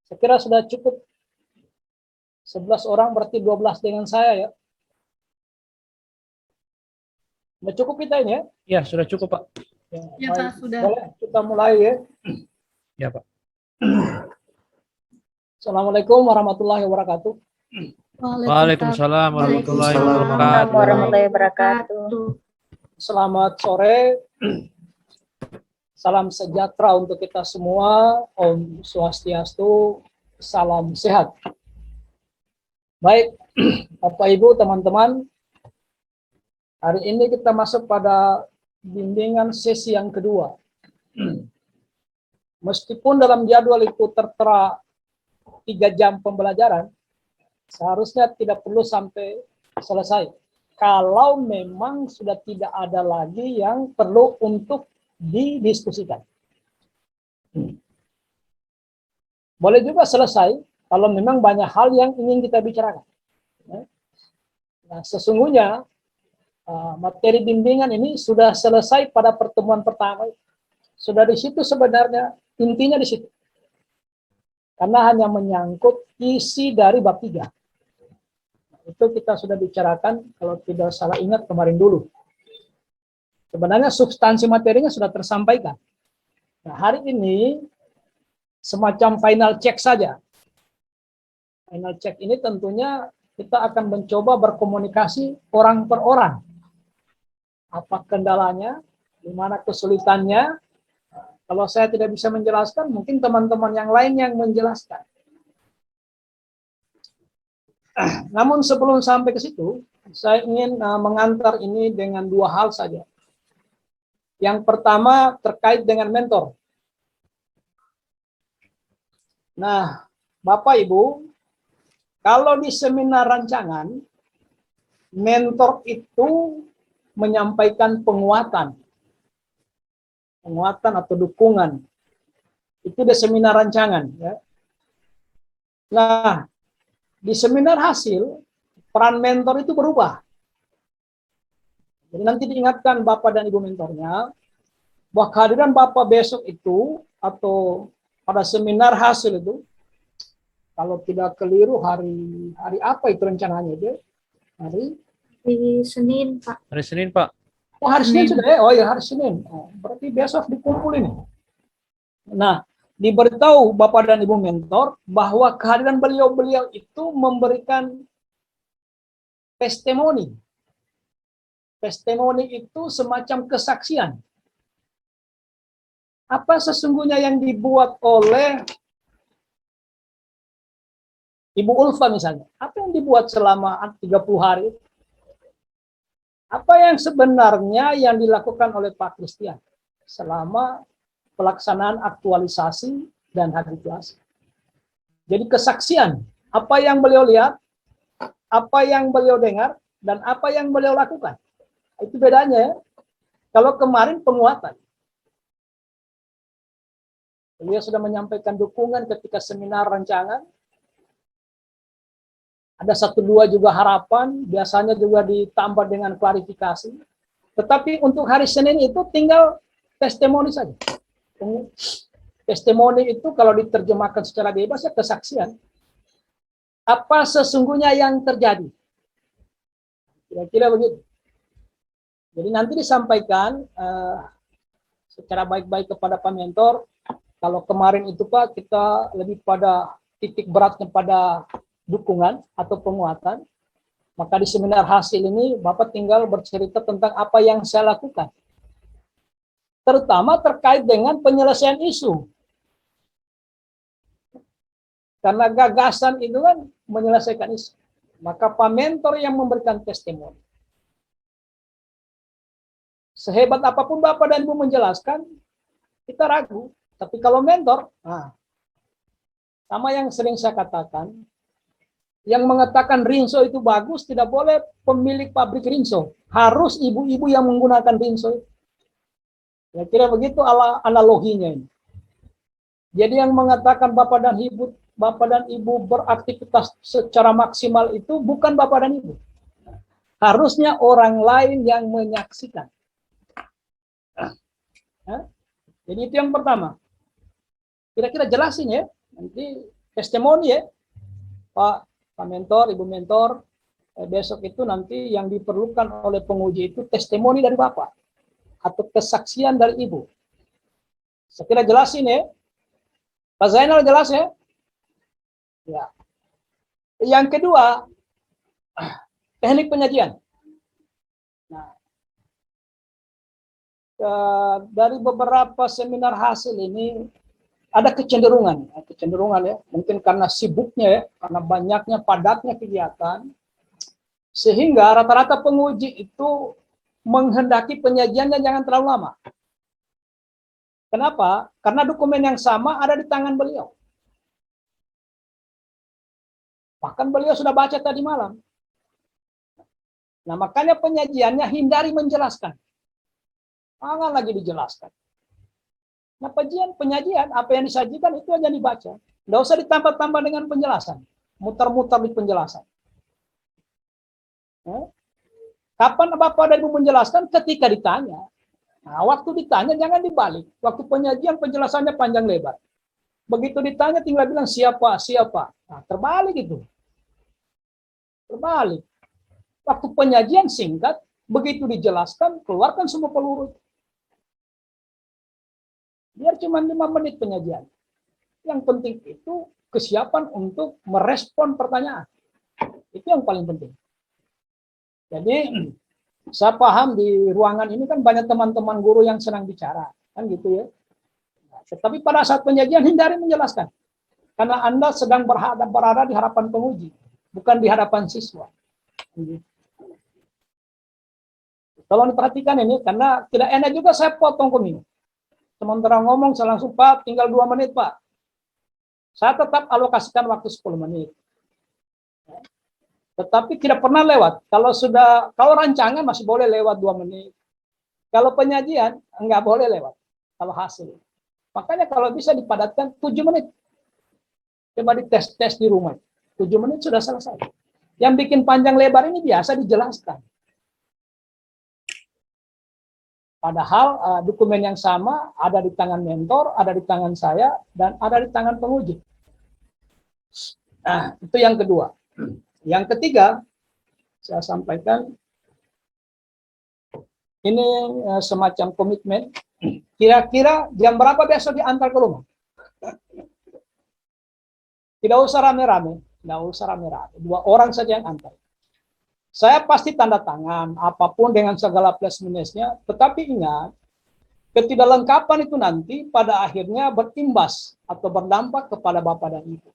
Saya kira sudah cukup 11 orang, berarti 12 dengan saya ya. Sudah cukup kita ini ya? Ya, sudah cukup, Pak. Ya, Pak, sudah. Boleh kita mulai ya. Ya, Pak. Assalamualaikum warahmatullahi wabarakatuh. Waalaikumsalam warahmatullahi Waalaikumsalam warahmatullahi wabarakatuh. Selamat sore. Salam sejahtera untuk kita semua. Om Swastiastu. Salam sehat. Baik, Bapak Ibu, teman-teman. Hari ini kita masuk pada bimbingan sesi yang kedua. Meskipun dalam jadwal itu tertera 3 jam pembelajaran, seharusnya tidak perlu sampai selesai. Kalau memang sudah tidak ada lagi yang perlu untuk didiskusikan. Boleh juga selesai kalau memang banyak hal yang ingin kita bicarakan. Nah, sesungguhnya materi bimbingan ini sudah selesai pada pertemuan pertama. Sudah di situ sebenarnya, intinya di situ. Karena hanya menyangkut isi dari bab 3. Itu kita sudah bicarakan, kalau tidak salah ingat kemarin dulu. Sebenarnya substansi materinya sudah tersampaikan. Nah, hari ini semacam final check saja. Final check ini tentunya kita akan mencoba berkomunikasi orang per orang. Apa kendalanya, di mana kesulitannya. Kalau saya tidak bisa menjelaskan, mungkin teman-teman yang lain yang menjelaskan. Namun sebelum sampai ke situ, saya ingin mengantar ini dengan 2 hal saja. Yang pertama terkait dengan mentor. Nah, Bapak Ibu, kalau di seminar rancangan, mentor itu menyampaikan penguatan atau dukungan. Itu di seminar rancangan. Ya. Nah, di seminar hasil, peran mentor itu berubah. Jadi nanti diingatkan Bapak dan Ibu mentornya, bahwa kehadiran Bapak besok itu, atau pada seminar hasil itu, kalau tidak keliru hari apa itu rencananya dia? Hari Senin, Pak. Hari Senin, Pak. Oh, hari Senin sudah ya? Oh ya, hari Senin. Oh, berarti besok dikumpul ini. Nah, diberitahu Bapak dan Ibu mentor bahwa kehadiran beliau-beliau itu memberikan testimoni. Testimoni itu semacam kesaksian. Apa sesungguhnya yang dibuat oleh Ibu Ulfa misalnya? Apa yang dibuat selama 30 hari? Apa yang sebenarnya yang dilakukan oleh Pak Christian selama pelaksanaan aktualisasi dan habituasi? Jadi kesaksian, apa yang beliau lihat, apa yang beliau dengar, dan apa yang beliau lakukan. Itu bedanya ya. Kalau kemarin penguatan. Beliau sudah menyampaikan dukungan ketika seminar rancangan. Ada 1-2 juga harapan, biasanya juga ditambah dengan klarifikasi. Tetapi untuk hari Senin itu tinggal testimoni saja. Testimoni itu kalau diterjemahkan secara bebas ya kesaksian. Apa sesungguhnya yang terjadi? Kira-kira begitu. Jadi nanti disampaikan secara baik-baik kepada Pak Mentor. Kalau kemarin itu Pak, kita lebih pada titik beratnya pada dukungan atau penguatan. Maka di seminar hasil ini Bapak tinggal bercerita tentang apa yang saya lakukan. Terutama terkait dengan penyelesaian isu. Karena gagasan itu kan menyelesaikan isu. Maka Pak Mentor yang memberikan testimoni. Sehebat apapun Bapak dan Ibu menjelaskan, kita ragu. Tapi kalau mentor, sama yang sering saya katakan, yang mengatakan Rinso itu bagus, tidak boleh pemilik pabrik Rinso. Harus ibu-ibu yang menggunakan Rinso. Ya kira begitu analoginya ini. Jadi yang mengatakan Bapak dan Ibu beraktivitas secara maksimal itu bukan Bapak dan Ibu. Harusnya orang lain yang menyaksikan. Jadi itu yang pertama. Kira-kira jelasin ya. Nanti testimoni ya, Pak Mentor, Ibu Mentor. Besok itu nanti yang diperlukan oleh penguji itu testimoni dari Bapak atau kesaksian dari Ibu. Saya kira jelas ini ya. Pak Zainal jelas ya? Ya. Yang kedua, teknik penyajian. Nah, dari beberapa seminar hasil ini ada kecenderungan ya, mungkin karena sibuknya ya, karena banyaknya padatnya kegiatan, sehingga rata-rata penguji itu menghendaki penyajiannya jangan terlalu lama. Kenapa? Karena dokumen yang sama ada di tangan beliau. Bahkan beliau sudah baca tadi malam. Nah, makanya penyajiannya hindari menjelaskan. Jangan lagi dijelaskan. Nah, penyajian, apa yang disajikan itu aja dibaca. Nggak usah ditambah-tambah dengan penjelasan. Muter-muter di penjelasan. Kapan Bapak dan Ibu menjelaskan? Ketika ditanya. Nah, waktu ditanya jangan dibalik. Waktu penyajian penjelasannya panjang lebar. Begitu ditanya tinggal bilang siapa. Nah, terbalik itu. Terbalik. Waktu penyajian singkat, begitu dijelaskan, keluarkan semua peluru. Biar cuma 5 menit penyajian. Yang penting itu kesiapan untuk merespon pertanyaan. Itu yang paling penting. Jadi, saya paham di ruangan ini kan banyak teman-teman guru yang senang bicara. Kan gitu ya. Tetapi pada saat penyajian hindari menjelaskan. Karena Anda sedang berada di hadapan penguji. Bukan di hadapan siswa. Tolong diperhatikan ini, karena tidak enak juga saya potong komino. Sementara ngomong, saya langsung, Pak, tinggal 2 menit, Pak. Saya tetap alokasikan waktu 10 menit. Tetapi tidak pernah lewat. Kalau rancangan masih boleh lewat 2 menit. Kalau penyajian, enggak boleh lewat. Kalau hasil. Makanya kalau bisa dipadatkan 7 menit. Coba dites di rumah. 7 menit sudah selesai. Yang bikin panjang lebar ini biasa dijelaskan. Padahal dokumen yang sama ada di tangan mentor, ada di tangan saya, dan ada di tangan penguji. Nah, itu yang kedua. Yang ketiga, saya sampaikan, ini semacam komitmen. Kira-kira jam berapa besok diantar ke rumah? Tidak usah rame-rame. 2 orang saja yang antar. Saya pasti tanda tangan, apapun dengan segala plus minusnya, tetapi ingat, ketidaklengkapan itu nanti pada akhirnya berimbas atau berdampak kepada Bapak dan Ibu.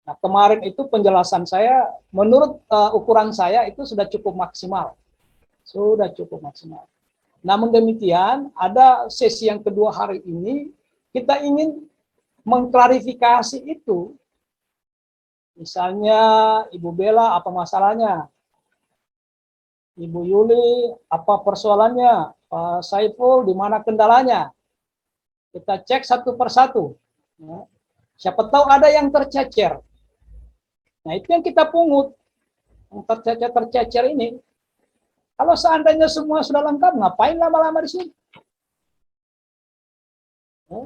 Nah, kemarin itu penjelasan saya, menurut ukuran saya itu sudah cukup maksimal. Namun demikian, ada sesi yang kedua hari ini, kita ingin mengklarifikasi itu. Misalnya, Ibu Bella, apa masalahnya? Ibu Yuli, apa persoalannya? Pak Saiful, di mana kendalanya? Kita cek satu persatu. Ya. Siapa tahu ada yang tercecer. Nah, itu yang kita pungut. Yang tercecer ini. Kalau seandainya semua sudah lengkap, ngapain lama-lama di sini? Ya.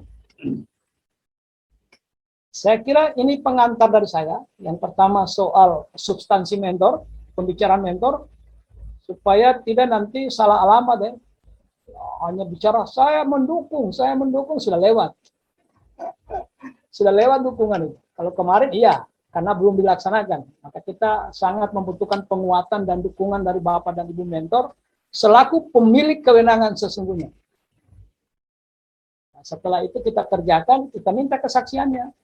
Saya kira ini pengantar dari saya. Yang pertama soal substansi mentor, pembicaraan mentor, supaya tidak nanti salah alamat ya. Hanya bicara saya mendukung, sudah lewat. Sudah lewat dukungan itu. Kalau kemarin iya, karena belum dilaksanakan. Maka kita sangat membutuhkan penguatan dan dukungan dari Bapak dan Ibu mentor selaku pemilik kewenangan sesungguhnya. Nah, setelah itu kita kerjakan, kita minta kesaksiannya.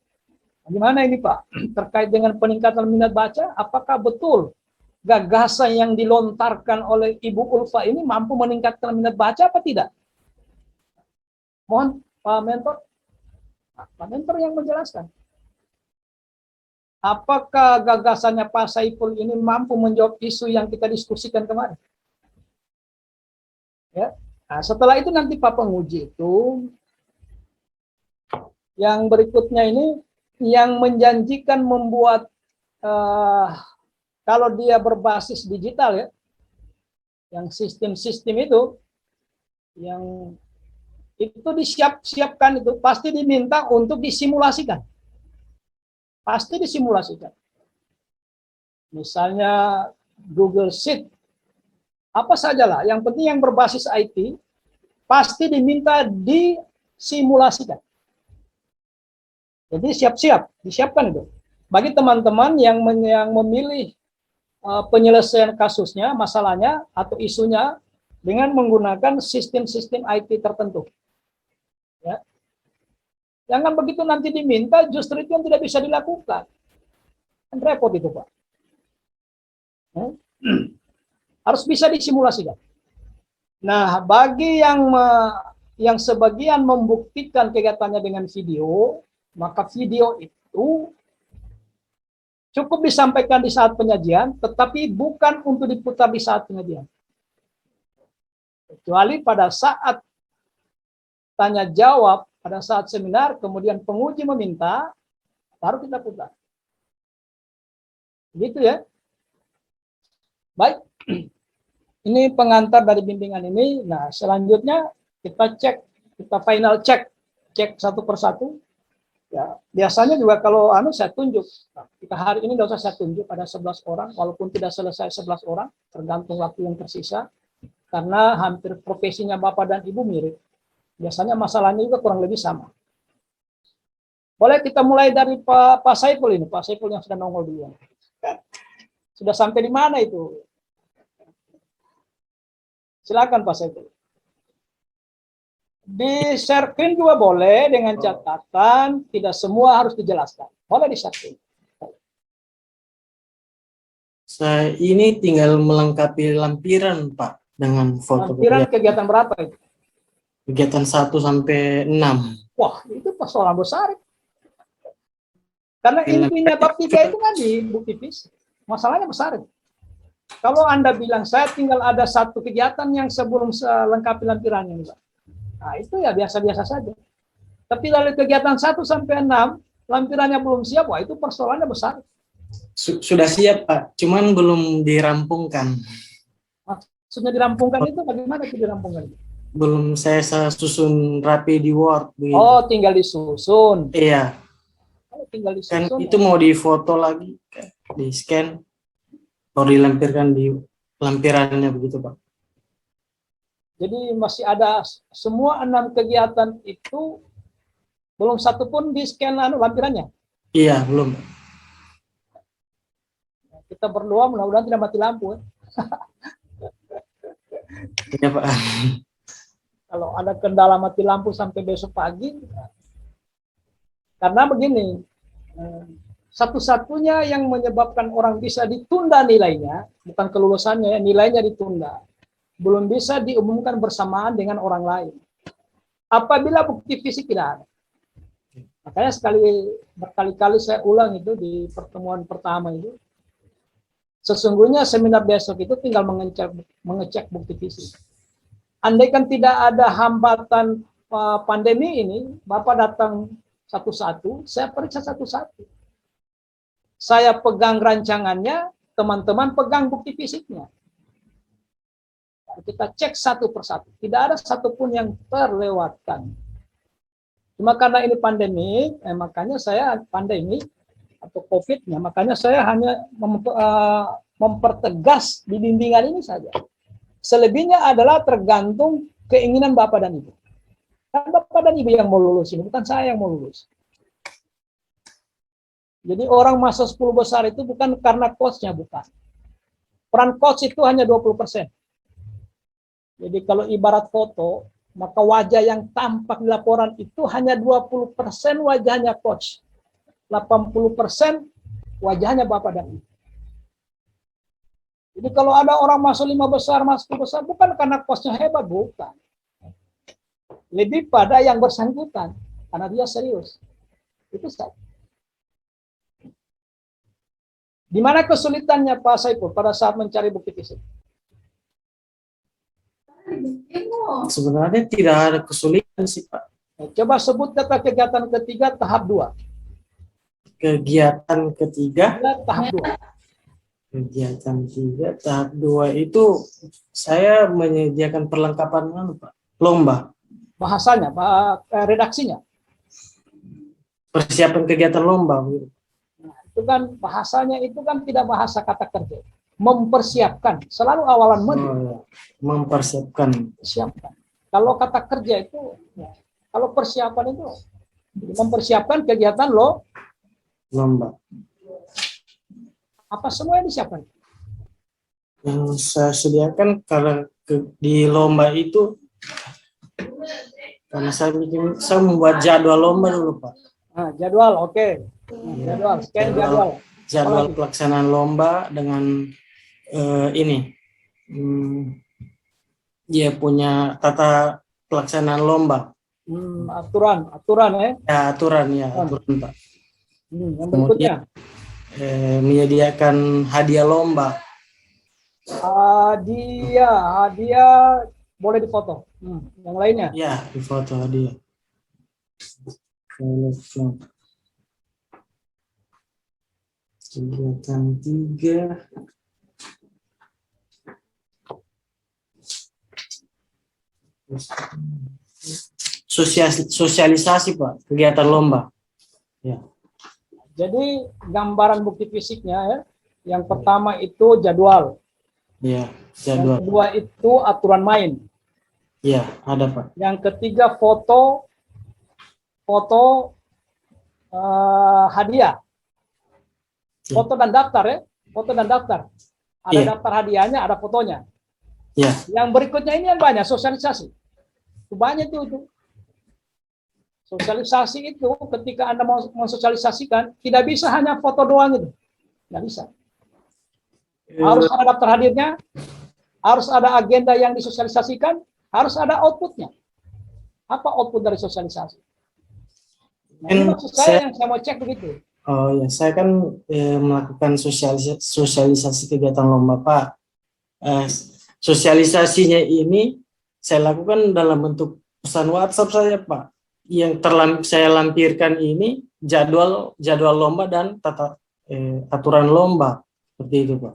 Gimana ini Pak? Terkait dengan peningkatan minat baca, apakah betul gagasan yang dilontarkan oleh Ibu Ulfa ini mampu meningkatkan minat baca apa tidak? Mohon Pak Mentor. Pak Mentor yang menjelaskan. Apakah gagasannya Pak Saiful ini mampu menjawab isu yang kita diskusikan kemarin? Ya. Nah, setelah itu nanti Pak penguji itu yang berikutnya ini yang menjanjikan membuat kalau dia berbasis digital ya, yang sistem-sistem itu, yang itu disiapkan itu pasti diminta untuk disimulasikan. pasti disimulasikan. Misalnya Google Sheet, apa sajalah, yang penting yang berbasis IT, pasti diminta disimulasikan. Jadi siap-siap, disiapkan itu. Bagi teman-teman yang memilih penyelesaian kasusnya, masalahnya, atau isunya, dengan menggunakan sistem-sistem IT tertentu. Ya. Jangan begitu nanti diminta, justru itu yang tidak bisa dilakukan. Kan repot itu, Pak. Ya. Harus bisa disimulasikan. Nah, bagi yang sebagian membuktikan kegiatannya dengan video, maka video itu cukup disampaikan di saat penyajian, tetapi bukan untuk diputar di saat penyajian. Kecuali pada saat tanya jawab, pada saat seminar, kemudian penguji meminta, baru kita putar. Gitu ya. Baik. Ini pengantar dari bimbingan ini. Nah, selanjutnya kita final cek satu persatu. Ya, biasanya juga kalau saya tunjuk. Nah, kita hari ini nggak usah saya tunjuk, ada 11 orang, walaupun tidak selesai 11 orang, tergantung waktu yang tersisa. Karena hampir profesinya Bapak dan Ibu mirip. Biasanya masalahnya juga kurang lebih sama. Boleh kita mulai dari Pak Saiful ini, Pak Saiful yang sudah nongol duluan. Sudah sampai di mana itu? Silakan Pak Saiful. Di share screen juga boleh dengan catatan tidak semua harus dijelaskan. Boleh di share screen. Saya ini tinggal melengkapi lampiran, Pak, dengan foto. Lampiran kegiatan berapa itu? Kegiatan 1 sampai 6. Wah, itu persoalan besar. Karena intinya bab 3 itu kan di bukti fisik. Masalahnya besar. Kalau Anda bilang saya tinggal ada satu kegiatan yang sebelum lengkapi lampirannya, Pak. Nah, itu ya biasa-biasa saja. Tapi dari kegiatan 1 sampai 6, lampirannya belum siap, wah itu persoalannya besar. Sudah siap, Pak, cuman belum dirampungkan. Maksudnya dirampungkan itu bagaimana itu dirampungkan? Belum saya susun rapi di Word. Begitu. Oh, tinggal disusun. Iya. Oh, tinggal Kan disusun. itu mau difoto lagi, di scan, baru dilampirkan di lampirannya begitu, Pak. Jadi masih ada semua 6 kegiatan itu belum satu pun di scan lampirannya. Iya, belum. Kita berdoa mudah-mudahan tidak mati lampu. Iya, Pak. Kalau ada kendala mati lampu sampai besok pagi, karena begini, satu-satunya yang menyebabkan orang bisa ditunda nilainya, bukan kelulusannya, nilainya ditunda, belum bisa diumumkan bersamaan dengan orang lain. Apabila bukti fisik tidak ada. Makanya berkali-kali saya ulang itu di pertemuan pertama itu. Sesungguhnya seminar besok itu tinggal mengecek bukti fisik. Andaikan tidak ada hambatan pandemi ini, Bapak datang satu-satu, saya periksa satu-satu. Saya pegang rancangannya, teman-teman pegang bukti fisiknya. Kita cek satu persatu. Tidak ada satupun yang terlewatkan. Cuma karena ini pandemi, makanya saya pandemi atau COVID-nya, makanya saya hanya mempertegas di bimbingan ini saja. Selebihnya adalah tergantung keinginan Bapak dan Ibu. Kan Bapak dan Ibu yang mau lulus ini, bukan saya yang mau lulus. Jadi orang masuk 10 besar itu bukan karena coach-nya, bukan. Peran coach itu hanya 20%. Jadi kalau ibarat foto, maka wajah yang tampak di laporan itu hanya 20% wajahnya coach. 80% wajahnya Bapak dan Ibu. Jadi kalau ada orang masuk 5 besar, masuk 10 besar, bukan karena coach-nya hebat, bukan. Lebih pada yang bersangkutan, karena dia serius. Itu saja. Di mana kesulitannya Pak Saiful pada saat mencari bukti fisik? Sebenarnya tidak ada kesulitan sih, Pak. Coba sebut kata kegiatan ketiga tahap 2. Kegiatan ketiga, Tahap 2. kegiatan 3, tahap 2 itu saya menyediakan perlengkapan Pak, lomba. Bahasanya, redaksinya. Persiapan kegiatan lomba. itu kan bahasanya itu kan tidak bahasa kata kerja. Mempersiapkan, selalu awalan Oh, ya. Mempersiapkan. siapkan. Kalau kata kerja itu, ya, kalau persiapan itu mempersiapkan kegiatan lo, Lomba. apa semua yang disiapkan. Yang saya sediakan karena di lomba itu, karena saya membuat jadwal lomba dulu, Pak. Nah, jadwal, oke. Jadwal, scan jadwal. Jadwal Apalagi? pelaksanaan lomba dengan ini. Dia punya tata pelaksanaan lomba. Aturan ya. Ya, aturan, Pak. Yang berikutnya. Menyediakan hadiah lomba. Hadiah boleh difoto. Yang lainnya. Ya, di foto hadiah. Kegiatan 3. Sosialisasi, Pak, kegiatan lomba. Ya. Jadi gambaran bukti fisiknya ya. Yang pertama itu jadwal. Ya, Yang jadwal. kedua itu aturan main. Ya, ada, Pak. Yang ketiga foto hadiah. Ya. Foto dan daftar ya. Foto dan daftar. Ada Iya. daftar hadiahnya, ada fotonya. Ya, Yang berikutnya ini yang banyak, sosialisasi. Itu banyak itu. Sosialisasi itu ketika Anda mau mensosialisasikan, tidak bisa hanya foto doang itu. Nggak bisa. Harus ada daftar hadirnya, harus ada agenda yang disosialisasikan, harus ada outputnya. Apa output dari sosialisasi? Nah, ini maksud saya yang saya mau cek begitu. Oh ya, saya kan melakukan sosialisasi kegiatan lomba, Pak. Sosialisasinya ini saya lakukan dalam bentuk pesan WhatsApp saya, Pak. Yang saya lampirkan ini jadwal lomba dan aturan lomba, seperti itu, Pak.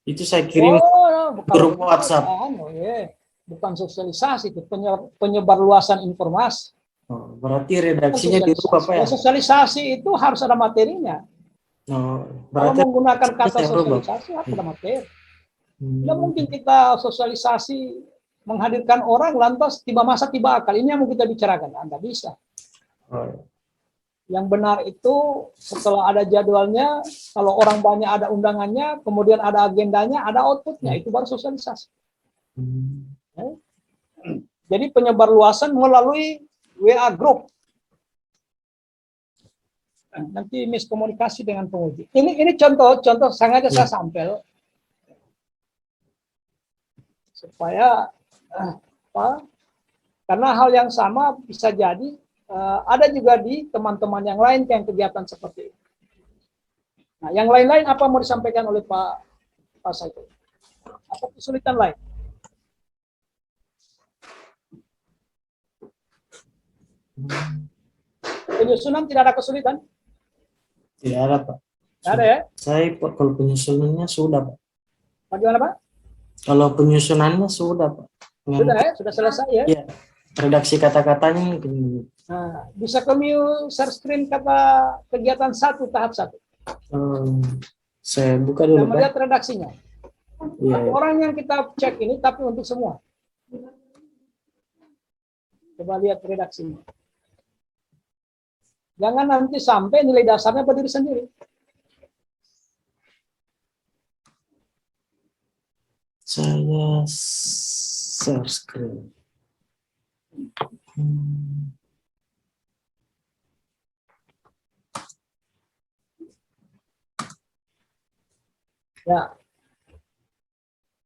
Itu saya kirim grup WhatsApp. Bukan sosialisasi, itu penyebar luasan informasi. Oh, berarti redaksinya dirubah, Pak, ya? Sosialisasi itu harus ada materinya. Oh, Kalau berarti menggunakan kata saya rubah. sosialisasi harus ada materi. Tidak mungkin kita sosialisasi menghadirkan orang lantas tiba masa tiba akal. Ini yang mau kita bicarakan. Anda bisa. Oh. Yang benar itu setelah ada jadwalnya, kalau orang banyak ada undangannya, kemudian ada agendanya, ada outputnya, itu baru sosialisasi. Jadi penyebar luasan melalui WA group. Nanti miskomunikasi dengan penguji. Ini contoh sengaja saya sampel supaya karena hal yang sama bisa jadi ada juga di teman-teman yang lain yang kegiatan seperti itu. Nah, yang lain-lain apa mau disampaikan oleh Pak Saiful? Apa kesulitan lain? Penyusunan tidak ada kesulitan? Tidak ada, Pak. Tidak ada ya? Saya kalau penyusunannya sudah, Pak. Bagaimana, Pak? Kalau penyusunannya sudah, Pak. Sudah ya? Sudah selesai ya? Iya. Redaksi kata-katanya mungkin. Nah, bisa kami share screen kata kegiatan 1 tahap 1. Saya buka dulu, Kita melihat redaksinya. Iya. Orang yang kita cek ini tapi untuk semua. Coba lihat redaksinya. Jangan nanti sampai nilai dasarnya berdiri sendiri. Saya share screen. Ya.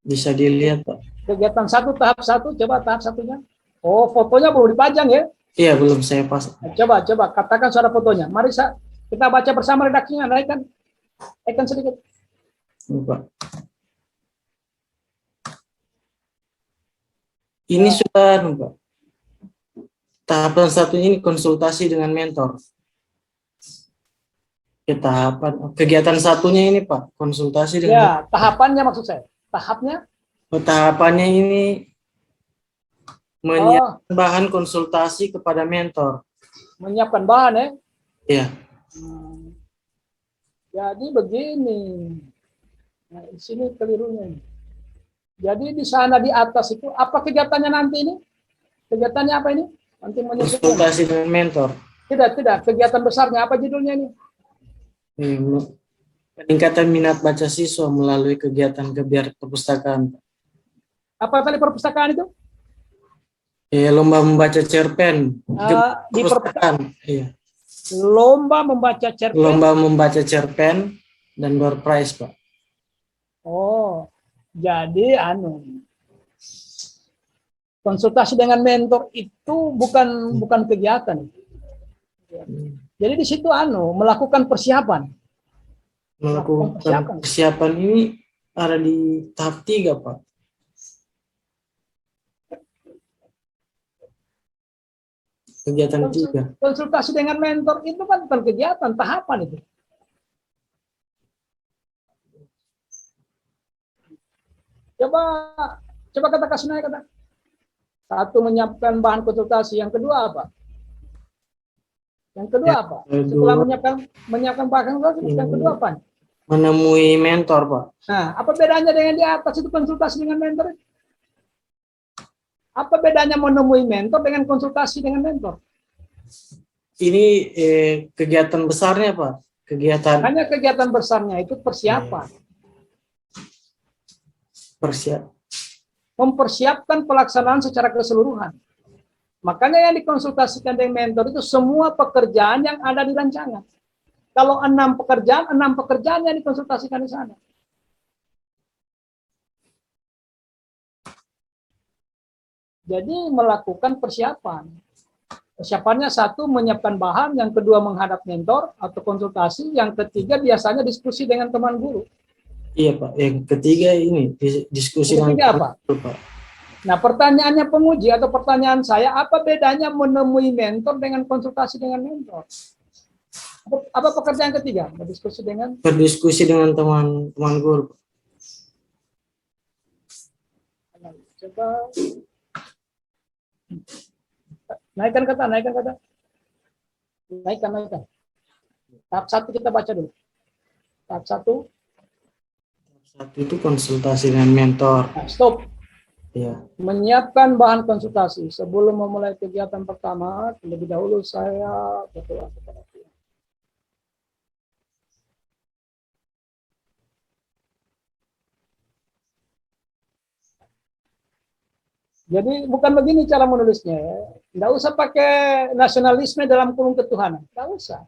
Bisa dilihat, Pak. Kegiatan 1 tahap 1, coba tahap 1-nya. Oh, fotonya belum dipajang ya? Iya, belum saya pasang. Coba katakan suara fotonya. Mari kita baca bersama redaksinya. Naikkan sedikit. Pak. Ini sudah, Pak. Tahapan 1 ini konsultasi dengan mentor. Kegiatan 1-nya ini, Pak, konsultasi dengan. Ya, tahapannya maksud saya. Tahapnya? Tahapannya ini menyiapkan bahan konsultasi kepada mentor. Menyiapkan bahan ya? Iya. Jadi begini. Nah, di sini kelirunya. Jadi di sana di atas itu apa kegiatannya nanti ini? Kegiatannya apa ini? Nanti menyusun. Konsultasi dengan mentor. Tidak. Kegiatan besarnya apa judulnya ini? Peningkatan minat baca siswa melalui kegiatan perpustakaan. Apa tadi perpustakaan itu? Lomba membaca cerpen. Di Perpustakaan. Iya. Lomba membaca cerpen. Lomba membaca cerpen dan door prize, Pak. Oh, jadi konsultasi dengan mentor itu bukan kegiatan. Jadi di situ melakukan persiapan. Melakukan persiapan ini ada di tahap 3, Pak. Kegiatan 3. Konsultasi dengan mentor itu kan bukan kegiatan, tahapan itu. Coba kata kasih kata. Satu, menyiapkan bahan konsultasi. Yang kedua apa? Setelah menyiapkan bahan konsultasi, yang kedua apa? Menemui mentor, Pak. Nah, apa bedanya dengan di atas itu konsultasi dengan mentor? Apa bedanya menemui mentor dengan konsultasi dengan mentor? Ini kegiatan besarnya, Pak. Hanya kegiatan besarnya itu persiapan. Mempersiapkan pelaksanaan secara keseluruhan. Makanya yang dikonsultasikan dengan mentor itu semua pekerjaan yang ada di rancangan. Kalau 6 pekerjaan yang dikonsultasikan di sana. Jadi melakukan persiapan. Persiapannya satu, menyiapkan bahan, yang kedua menghadap mentor atau konsultasi, yang ketiga biasanya diskusi dengan teman guru. Iya, Pak. Yang ketiga ini diskusi dengan apa? Guru, Pak. Nah, pertanyaannya penguji atau pertanyaan saya, apa bedanya menemui mentor dengan konsultasi dengan mentor? Apa pekerjaan ketiga? Berdiskusi dengan teman guru. Coba naikkan kata. Naikkan. Tahap 1 kita baca dulu. Tahap 1 itu konsultasi dengan mentor. Nah, stop. Ya. Menyiapkan bahan konsultasi. Sebelum memulai kegiatan pertama, terlebih dahulu saya berdoa kepada Tuhan. Jadi bukan begini cara menulisnya ya. Tidak usah pakai nasionalisme dalam kurung ketuhanan. Tidak usah.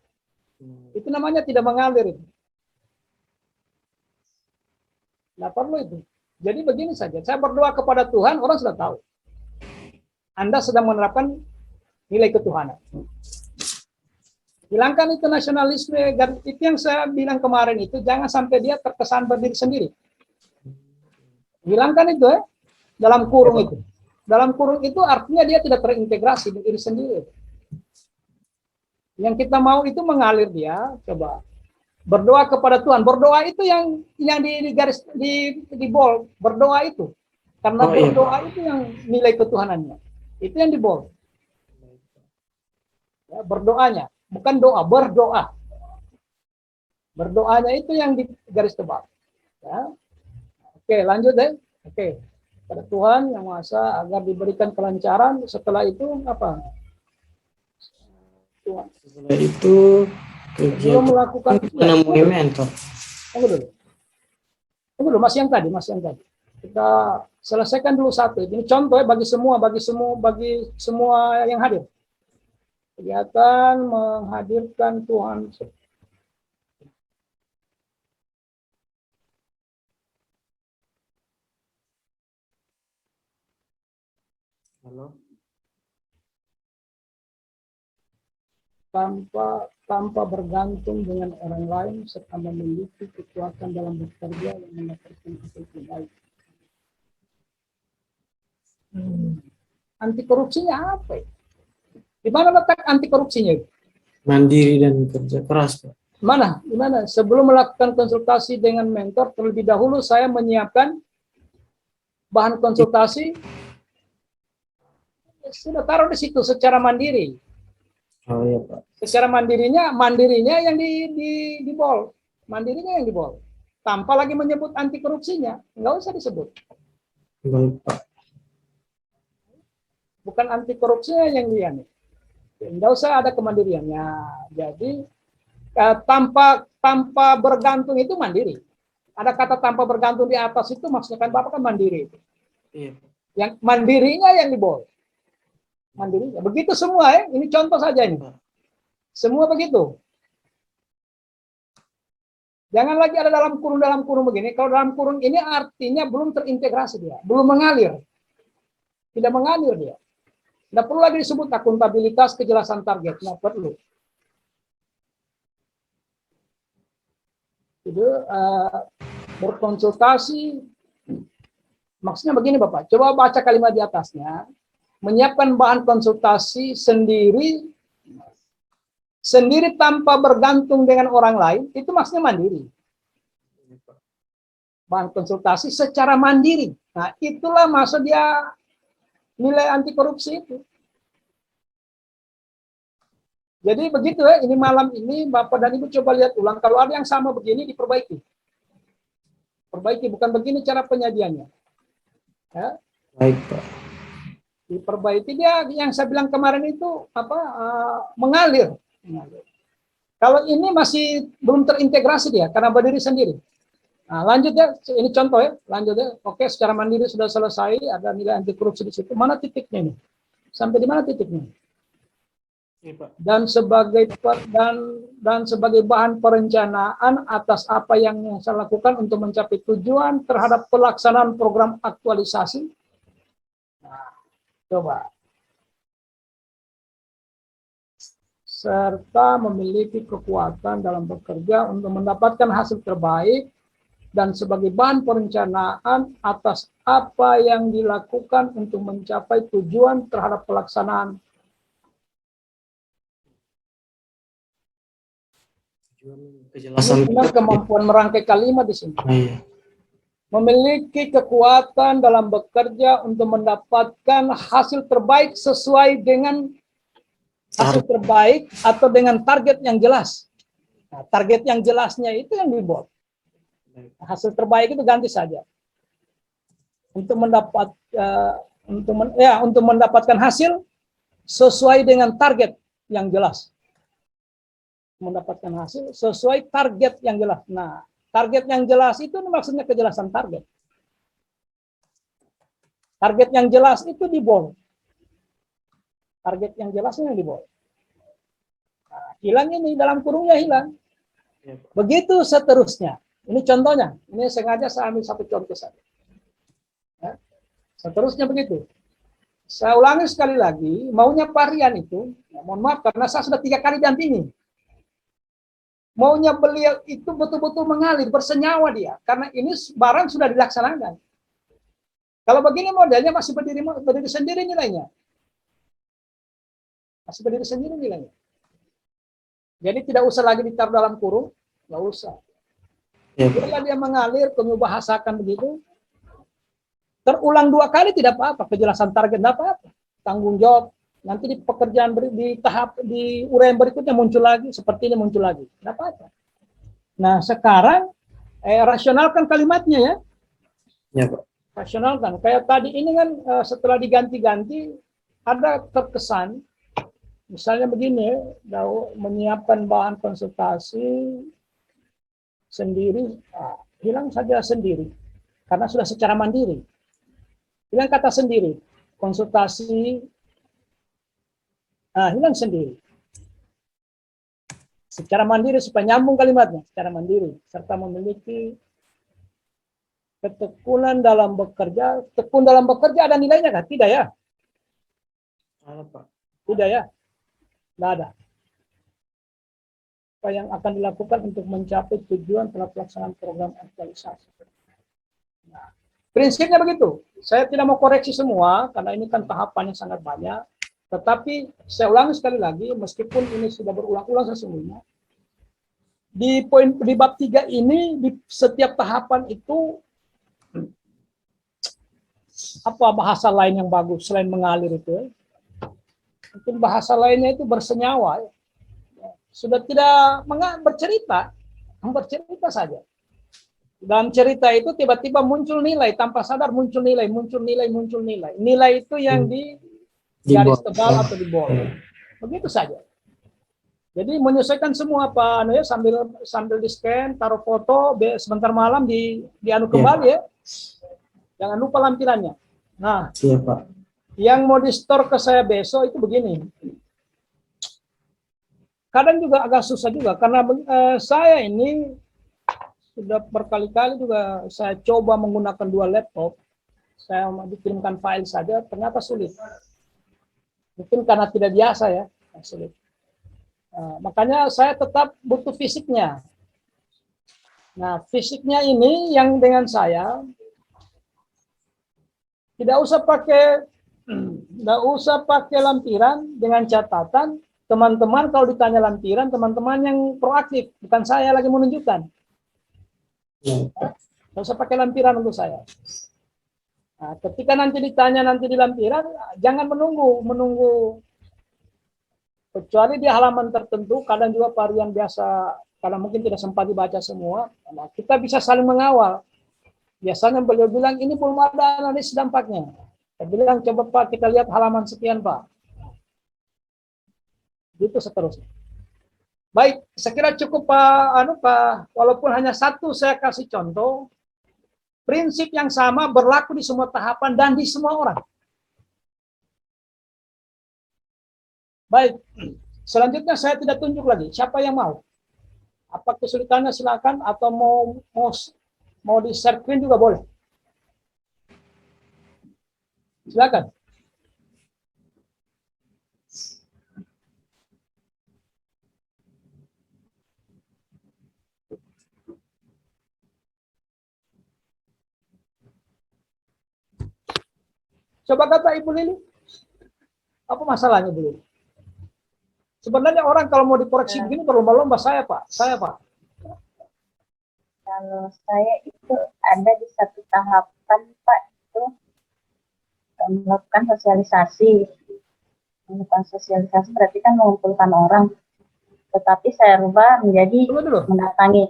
Itu namanya tidak mengalir. Tidak perlu itu. Jadi begini saja. Saya berdoa kepada Tuhan, orang sudah tahu. Anda sedang menerapkan nilai ketuhanan. Hilangkan itu nasionalisme. Itu yang saya bilang kemarin itu. Jangan sampai dia terkesan berdiri sendiri. Hilangkan itu ya. Dalam kurung itu. Dalam kurung itu artinya dia tidak terintegrasi diri sendiri. Yang kita mau itu mengalir dia. Coba berdoa kepada Tuhan. Berdoa itu yang di garis di bold. Berdoa itu. Karena berdoa itu yang nilai ketuhanannya. Itu yang di bold. Ya, berdoanya, bukan doa, berdoa. Berdoanya itu yang di garis tebal. Ya. Oke, lanjut deh. Oke. Pada Tuhan Yang Maha Esa agar diberikan kelancaran. Setelah itu apa? Tuhan. Setelah itu belum melakukan menemui mentor. Tunggu dulu, masih yang tadi. Kita selesaikan dulu satu. Ini contoh ya bagi semua yang hadir. Kegiatan menghadirkan Tuhan. Halo. Tanpa bergantung dengan orang lain serta memiliki kekuatan dalam bekerja yang mendapatkan hasil terbaik. Anti korupsinya apa? Di mana letak anti korupsinya? Mandiri dan kerja keras, Pak. Di mana? Sebelum melakukan konsultasi dengan mentor, terlebih dahulu saya menyiapkan bahan konsultasi. Sudah taruh di situ secara mandiri. Oh iya, Pak. Secara mandirinya yang di bold. mandirinya yang diboleh. Tanpa lagi menyebut anti korupsinya, nggak usah disebut. Baik, Pak. Bukan anti korupsinya yang dia nih. Nggak usah ada kemandiriannya. Jadi tanpa bergantung itu mandiri. Ada kata tanpa bergantung di atas itu maksudnya kan Bapak kan mandiri. Iya. Yang mandirinya yang diboleh. Mandirinya. Begitu semua ya. Ini contoh saja ini. Semua begitu. Jangan lagi ada dalam kurung begini. Kalau dalam kurung ini artinya belum terintegrasi dia, belum mengalir. Tidak mengalir dia. Tidak perlu lagi disebut akuntabilitas, kejelasan target. Tidak perlu. Itu berkonsultasi. Maksudnya begini Bapak, coba baca kalimat di atasnya. Menyiapkan bahan konsultasi sendiri tanpa bergantung dengan orang lain, itu maksudnya mandiri. Bahan konsultasi secara mandiri. Nah, itulah maksud dia nilai anti korupsi itu. Jadi begitu ya, ini malam ini Bapak dan Ibu coba lihat ulang. Kalau ada yang sama begini, diperbaiki. Perbaiki, bukan begini cara penyajiannya. Ya. Baik, Pak. Diperbaiki dia yang saya bilang kemarin itu mengalir. Kalau ini masih belum terintegrasi dia karena berdiri sendiri. Nah, lanjut ya, ini contoh ya, lanjut ya. Oke, secara mandiri sudah selesai, ada nilai anti korupsi di situ. Mana titiknya ini? Sampai di mana titiknya? Iya, Pak. Dan sebagai bahan perencanaan atas apa yang saya lakukan untuk mencapai tujuan terhadap pelaksanaan program aktualisasi. Nah, coba. Serta memiliki kekuatan dalam bekerja untuk mendapatkan hasil terbaik dan sebagai bahan perencanaan atas apa yang dilakukan untuk mencapai tujuan terhadap pelaksanaan. Kejelasan. Ini kemampuan merangkai kalimat di sini. Iya. Memiliki kekuatan dalam bekerja untuk mendapatkan hasil terbaik sesuai dengan hasil terbaik atau dengan target yang jelas. Nah, target yang jelasnya itu yang dibuat. Hasil terbaik itu ganti saja. Untuk mendapatkan hasil sesuai dengan target yang jelas. Mendapatkan hasil sesuai target yang jelas. Nah, target yang jelas itu maksudnya kejelasan target. Target yang jelas itu di bold. Target yang jelasnya yang di bold. Nah, hilang ini dalam kurungnya hilang. Begitu seterusnya. Ini contohnya. Ini sengaja saya ambil satu contoh saja. Ya. Seterusnya begitu. Saya ulangi sekali lagi. Maunya Pak Rian itu, ya, mohon maaf karena saya sudah 3 kali dampingi. Maunya beliau itu betul-betul mengalir, bersenyawa dia. Karena ini barang sudah dilaksanakan. Kalau begini modelnya masih berdiri sendiri nilainya. Masih berdiri sendiri nilainya. Jadi tidak usah lagi ditaruh dalam kurung. Nggak usah. Bila dia mengalir, bahasakan begitu. Terulang 2 kali tidak apa-apa. Kejelasan target tidak apa-apa. Tanggung jawab. Nanti di pekerjaan di uraian berikutnya muncul lagi, seperti ini muncul lagi. Tidak apa-apa. Nah, sekarang rasionalkan kalimatnya ya. Ya, Pak. Rasionalkan. Kayak tadi ini kan setelah diganti-ganti ada terkesan, misalnya begini, menyiapkan bahan konsultasi sendiri, hilang saja sendiri, karena sudah secara mandiri. Hilang kata sendiri, konsultasi. Hilang sendiri. Secara mandiri supaya nyambung kalimatnya, secara mandiri serta memiliki ketekunan dalam bekerja. Tekun dalam bekerja ada nilainya kan? Tidak ya? Ada, Pak. Tidak ya? Tidak ada. Apa yang akan dilakukan untuk mencapai tujuan dalam pelaksanaan program aktualisasi. Nah, prinsipnya begitu. Saya tidak mau koreksi semua karena ini kan tahapan yang sangat banyak. Tetapi saya ulangi sekali lagi, meskipun ini sudah berulang-ulang sesungguhnya, di bab 3 ini, di setiap tahapan itu, apa bahasa lain yang bagus selain mengalir itu? Mungkin bahasa lainnya itu bersenyawa. Sudah tidak bercerita, bercerita saja. Dalam cerita itu tiba-tiba muncul nilai, tanpa sadar muncul nilai, muncul nilai, muncul nilai. Nilai itu yang di garis tebal atau di bold. Begitu saja. Jadi menyesuaikan semua Pak Anu ya, sambil di scan, taruh foto, sebentar malam di anu kembali ya. Jangan lupa lampirannya. Nah, Siap, Pak. yang mau di-store ke saya besok itu begini. Kadang juga agak susah juga karena saya ini sudah berkali-kali juga saya coba menggunakan 2 laptop. Saya dikirimkan file saja, ternyata sulit. Mungkin karena tidak biasa ya, sulit. Makanya saya tetap butuh fisiknya. Nah, fisiknya ini yang dengan saya tidak usah pakai lampiran, dengan catatan teman-teman kalau ditanya lampiran, teman-teman yang proaktif, bukan saya lagi menunjukkan. Tidak usah pakai lampiran untuk saya. Nah, ketika nanti ditanya nanti di lampiran, jangan menunggu kecuali di halaman tertentu, kadang juga varian biasa, karena mungkin tidak sempat dibaca semua. Nah, kita bisa saling mengawal. Biasanya beliau bilang ini belum ada analisis dampaknya. Saya bilang coba Pak kita lihat halaman sekian Pak. Gitu seterusnya. Baik, saya kira cukup Pak. Walaupun hanya satu saya kasih contoh, prinsip yang sama berlaku di semua tahapan dan di semua orang. Baik, selanjutnya saya tidak tunjuk lagi. Siapa yang mau? Apa kesulitannya silakan, atau mau di share screen juga boleh. Silakan. Coba kata Ibu Lili, apa masalahnya dulu? Sebenarnya orang kalau mau dikoreksi begini berlomba-lomba saya Pak. Kalau saya itu ada di satu tahapan Pak, itu melakukan sosialisasi. Melakukan sosialisasi berarti kan mengumpulkan orang. Tetapi saya rubah menjadi mendatangi.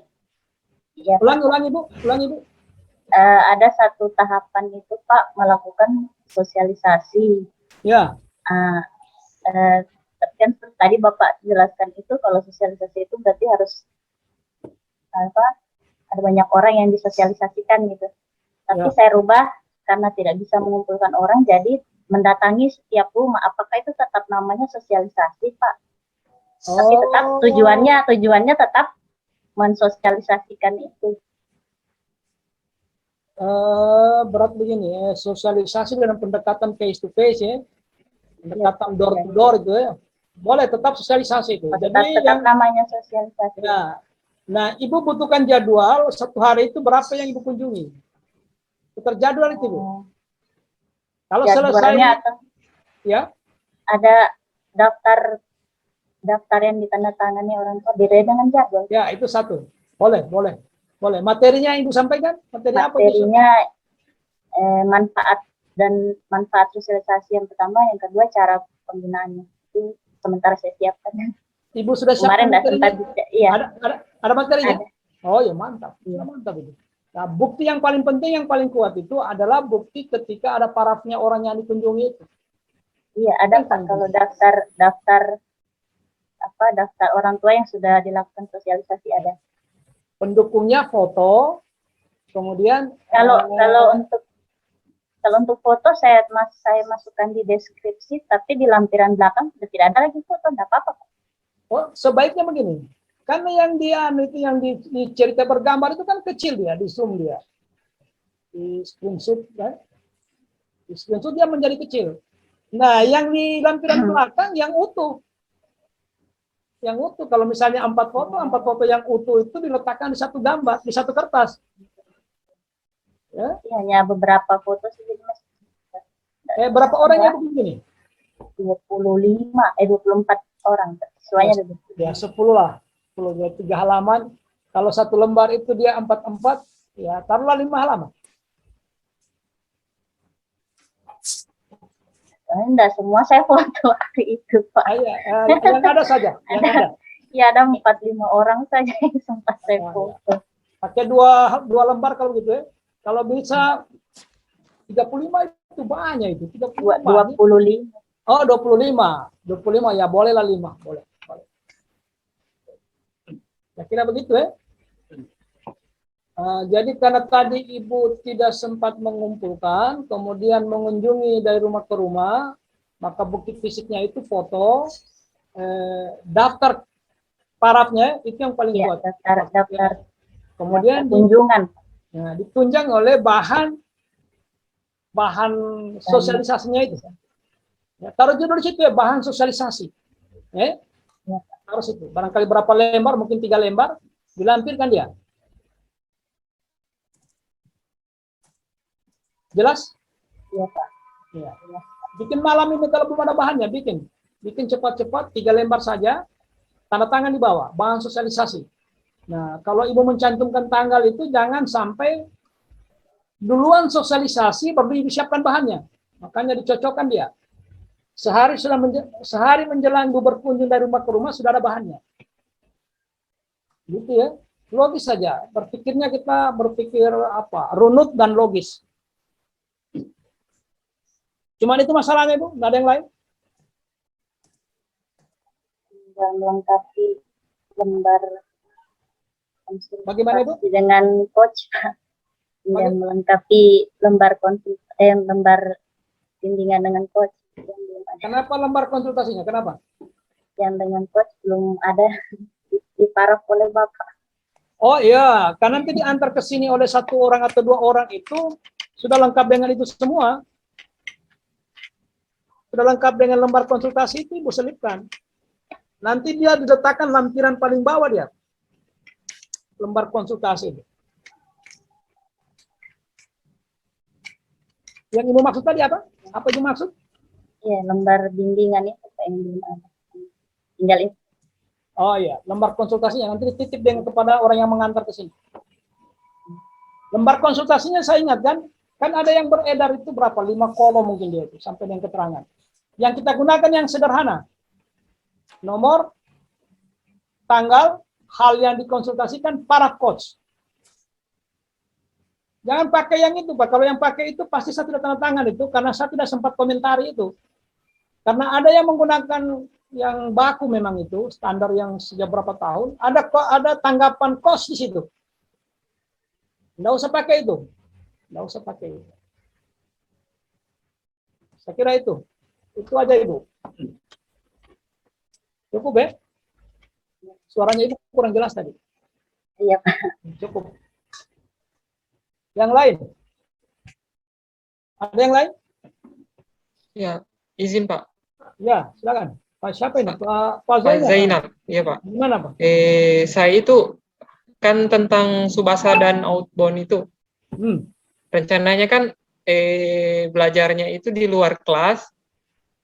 Ya, ulangi Bu. Ada satu tahapan itu Pak, melakukan sosialisasi. Ya. Kan tadi Bapak jelaskan itu kalau sosialisasi itu berarti harus ada banyak orang yang disosialisasikan gitu. Tapi saya rubah karena tidak bisa mengumpulkan orang, jadi mendatangi setiap rumah. Apakah itu tetap namanya sosialisasi Pak? Tapi tetap tujuannya tetap mensosialisasikan itu. Berat begini, sosialisasi dengan pendekatan face to face ya, pendekatan door to door itu ya, boleh tetap sosialisasi itu. Tetap namanya sosialisasi. Nah, Ibu butuhkan jadwal satu hari itu berapa yang Ibu kunjungi? Terjadwal itu Bu. Kalau selesai, ya ada daftar yang ditandatangani orang tua beda dengan jadwal. Ya itu satu, boleh. Materinya Ibu sampaikan? Materinya manfaat sosialisasi yang pertama, yang kedua cara penggunaannya. Itu sementara saya siapkan. Ibu sudah siapkan materinya? Iya. Ada materinya? Ada. Oh ya mantap. Ya. Mantap itu. Nah, bukti yang paling penting, yang paling kuat itu adalah bukti ketika ada parafnya orang yang dikunjungi itu. Iya, ada Pak. Kalau daftar orang tua yang sudah dilakukan sosialisasi ada. Pendukungnya foto, kemudian kalau untuk foto saya masukkan di deskripsi, tapi di lampiran belakang sudah tidak ada lagi foto, tidak apa-apa. Oh, sebaiknya begini. Karena yang di cerita bergambar itu kan kecil dia, di zoom dia. Di screenshot kan. Di screenshot dia menjadi kecil. Nah, yang di lampiran belakang yang utuh. Yang utuh, kalau misalnya 4 foto yang utuh itu diletakkan di satu gambar, di satu kertas. Ya. Hanya beberapa foto sih. Berapa orang yang begini? 24 orang. Sesuainya ya 10 lah. 10 3 halaman. Kalau satu lembar itu dia 4, ya taruhlah 5 halaman. Enggak semua saya foto hari itu Pak. Yang ada saja, yang ada. Ya ada 4-5 orang saja yang sempat saya Ah, ya. foto. Pakai dua lembar kalau gitu ya. Kalau bisa 35 itu banyak itu. 35 banyak. 25. Oh, 25. 25 ya, bolehlah 5, boleh. Boleh. Ya kira begitu ya. Jadi karena tadi Ibu tidak sempat mengumpulkan, kemudian mengunjungi dari rumah ke rumah, maka bukti fisiknya itu foto, daftar parafnya itu yang paling Ya, kuat. daftar Kemudian kunjungan. ditunjang oleh bahan sosialisasinya itu. Ya, taruh judul di situ ya, bahan sosialisasi. Ya, harus itu. Barangkali berapa lembar, mungkin 3 lembar, dilampirkan dia. Jelas? Iya, Pak. Ya. Bikin malam ini kalau belum ada bahannya, bikin cepat-cepat 3 lembar saja, tanda tangan di bawah, bahan sosialisasi. Nah, kalau Ibu mencantumkan tanggal itu jangan sampai duluan sosialisasi baru disiapkan bahannya. Makanya dicocokkan dia. Sehari menjelang Ibu berkunjung dari rumah ke rumah sudah ada bahannya. Gitu ya. Logis saja. Berpikirnya kita berpikir apa? Runut dan logis. Cuman itu masalahnya, Bu, nggak ada yang lain. Dan melengkapi lembar Bagaimana, Bu? dengan coach, Pak. Dan melengkapi lembar lembar bimbingan dengan coach. Yang belum ada. Kenapa lembar konsultasinya? Kenapa? Yang dengan coach belum ada di paraf oleh Bapak. Oh iya, karena nanti diantar ke sini oleh 1 orang atau 2 orang itu sudah lengkap dengan itu semua. Sudah lengkap dengan lembar konsultasi itu Ibu selipkan. Nanti dia diletakkan lampiran paling bawah dia. Lembar konsultasi itu. Yang Ibu maksud tadi apa? Apa Ibu maksud? Iya, lembar bimbingan itu Pak yang belum ada. Tinggal itu. Oh iya, lembar konsultasinya nanti dititip dengan kepada orang yang mengantar ke sini. Lembar konsultasinya saya ingatkan, kan ada yang beredar itu berapa? 5 kolom mungkin dia itu sampai dengan keterangan. Yang kita gunakan yang sederhana. Nomor, tanggal, hal yang dikonsultasikan, para coach. Jangan pakai yang itu, Pak. Kalau yang pakai itu pasti saya tidak tanda tangan itu karena saya tidak sempat komentari itu. Karena ada yang menggunakan yang baku memang itu, standar yang sejak berapa tahun, ada tanggapan kos di situ. Nggak usah pakai itu. Nggak usah pakai itu. Saya kira itu. Itu aja Ibu. Cukup ya? Suaranya Ibu kurang jelas tadi. Iya, Pak. Cukup. Yang lain? Ada yang lain? Ya, izin Pak. Ya, silakan. Pak siapa ini? Pak Pak Zainab. Zainab, iya Pak. Gimana Pak? Saya itu kan tentang subasa dan outbound itu. Rencananya kan belajarnya itu di luar kelas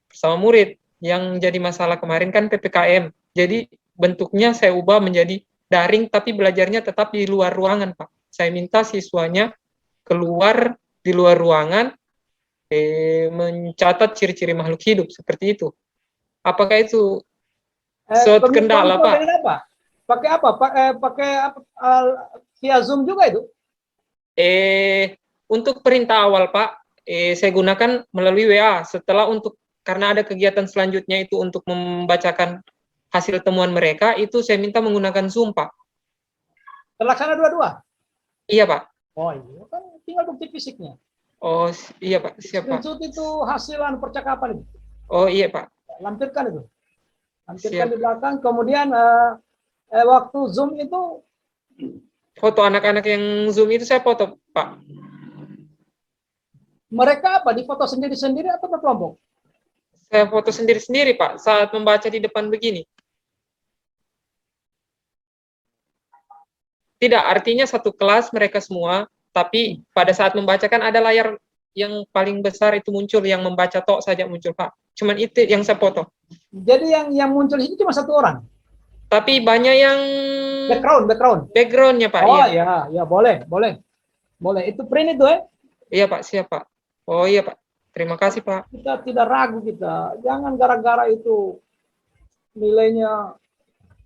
bersama murid. Yang jadi masalah kemarin kan PPKM. Jadi bentuknya saya ubah menjadi daring tapi belajarnya tetap di luar ruangan, Pak. Saya minta siswanya keluar di luar ruangan mencatat ciri-ciri makhluk hidup seperti itu. Apakah itu suatu kendala, Pak? Apa? Pakai apa? Pakai via Zoom juga itu? Untuk perintah awal, Pak, saya gunakan melalui WA. Setelah karena ada kegiatan selanjutnya itu untuk membacakan hasil temuan mereka, itu saya minta menggunakan Zoom, Pak. Terlaksana dua-dua? Iya, Pak. Oh iya, kan tinggal bukti fisiknya. Oh iya, Pak. Siap, Pak. Screenshot itu hasilan percakapan itu. Oh iya, Pak. Lampirkan itu. Lampirkan Siap. di belakang. Kemudian waktu Zoom itu Foto anak-anak yang Zoom itu saya foto, Pak. mereka apa? Difoto sendiri-sendiri atau berkelompok? Saya foto sendiri-sendiri, Pak, saat membaca di depan begini. Tidak, artinya satu kelas mereka semua, tapi pada saat membacakan ada layar yang paling besar itu muncul, yang membaca tok saja muncul, Pak. Cuman itu yang saya foto. Jadi yang muncul itu cuma 1 orang? Tapi banyak yang background-nya, Pak. Oh iya. Ya boleh. Itu print itu Iya, Pak, siap, Pak. Oh iya, Pak. Terima kasih, Pak. Kita tidak ragu kita. Jangan gara-gara itu nilainya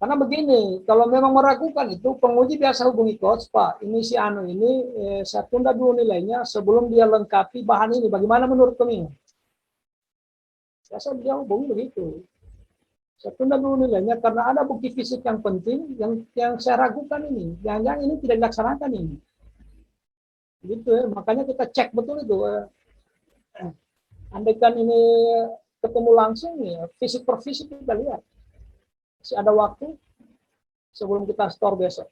Karena begini, kalau memang meragukan itu penguji biasa hubungi coach, Pak. Ini si Anu ini saya tunda dulu nilainya sebelum dia lengkapi bahan ini. Bagaimana menurut kami? Biasa dia hubungi begitu. Saya tunda dulu nilainya karena ada bukti fisik yang penting yang saya ragukan ini. Jangan-jangan ini tidak dilaksanakan ini. Gitu ya. Makanya kita cek betul itu. Andaikan ini ketemu langsung ya, fisik per fisik kita lihat. Masih ada waktu sebelum kita store besok.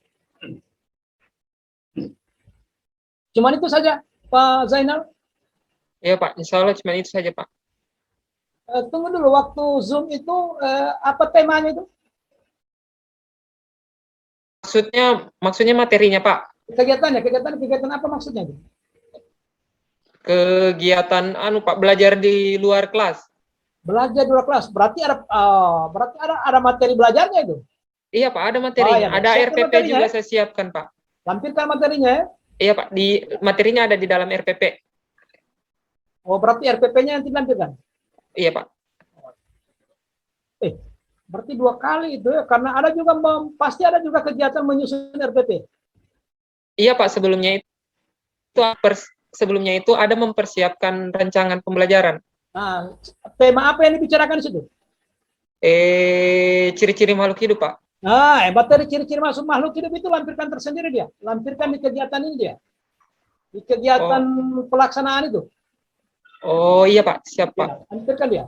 Cuman itu saja, Pak Zainal. Ya Pak, insya Allah cuma itu saja Pak. Tunggu dulu, waktu Zoom itu apa temanya itu? Maksudnya materinya Pak. Kegiatan apa maksudnya itu? Kegiatan Pak, belajar di luar kelas. Belajar di luar kelas, berarti ada materi belajarnya itu? Iya Pak, ada materinya. ya, Ada siapkan RPP materinya, juga ya? saya siapkan Pak. Lampirkan materinya ya? Iya Pak, materinya ada di dalam RPP. Oh, berarti RPP-nya yang dilampirkan? Iya Pak. Berarti 2 kali itu ya, karena ada juga pasti ada juga kegiatan menyusun RPP. Iya Pak, sebelumnya itu ada mempersiapkan rancangan pembelajaran. Nah, tema apa yang dibicarakan di situ? Ciri-ciri makhluk hidup Pak. Nah, materi ciri-ciri masuk makhluk hidup itu lampirkan tersendiri dia. Lampirkan di kegiatan ini dia. Di kegiatan pelaksanaan itu. Oh iya Pak, siap Pak. Ya, lampirkan dia.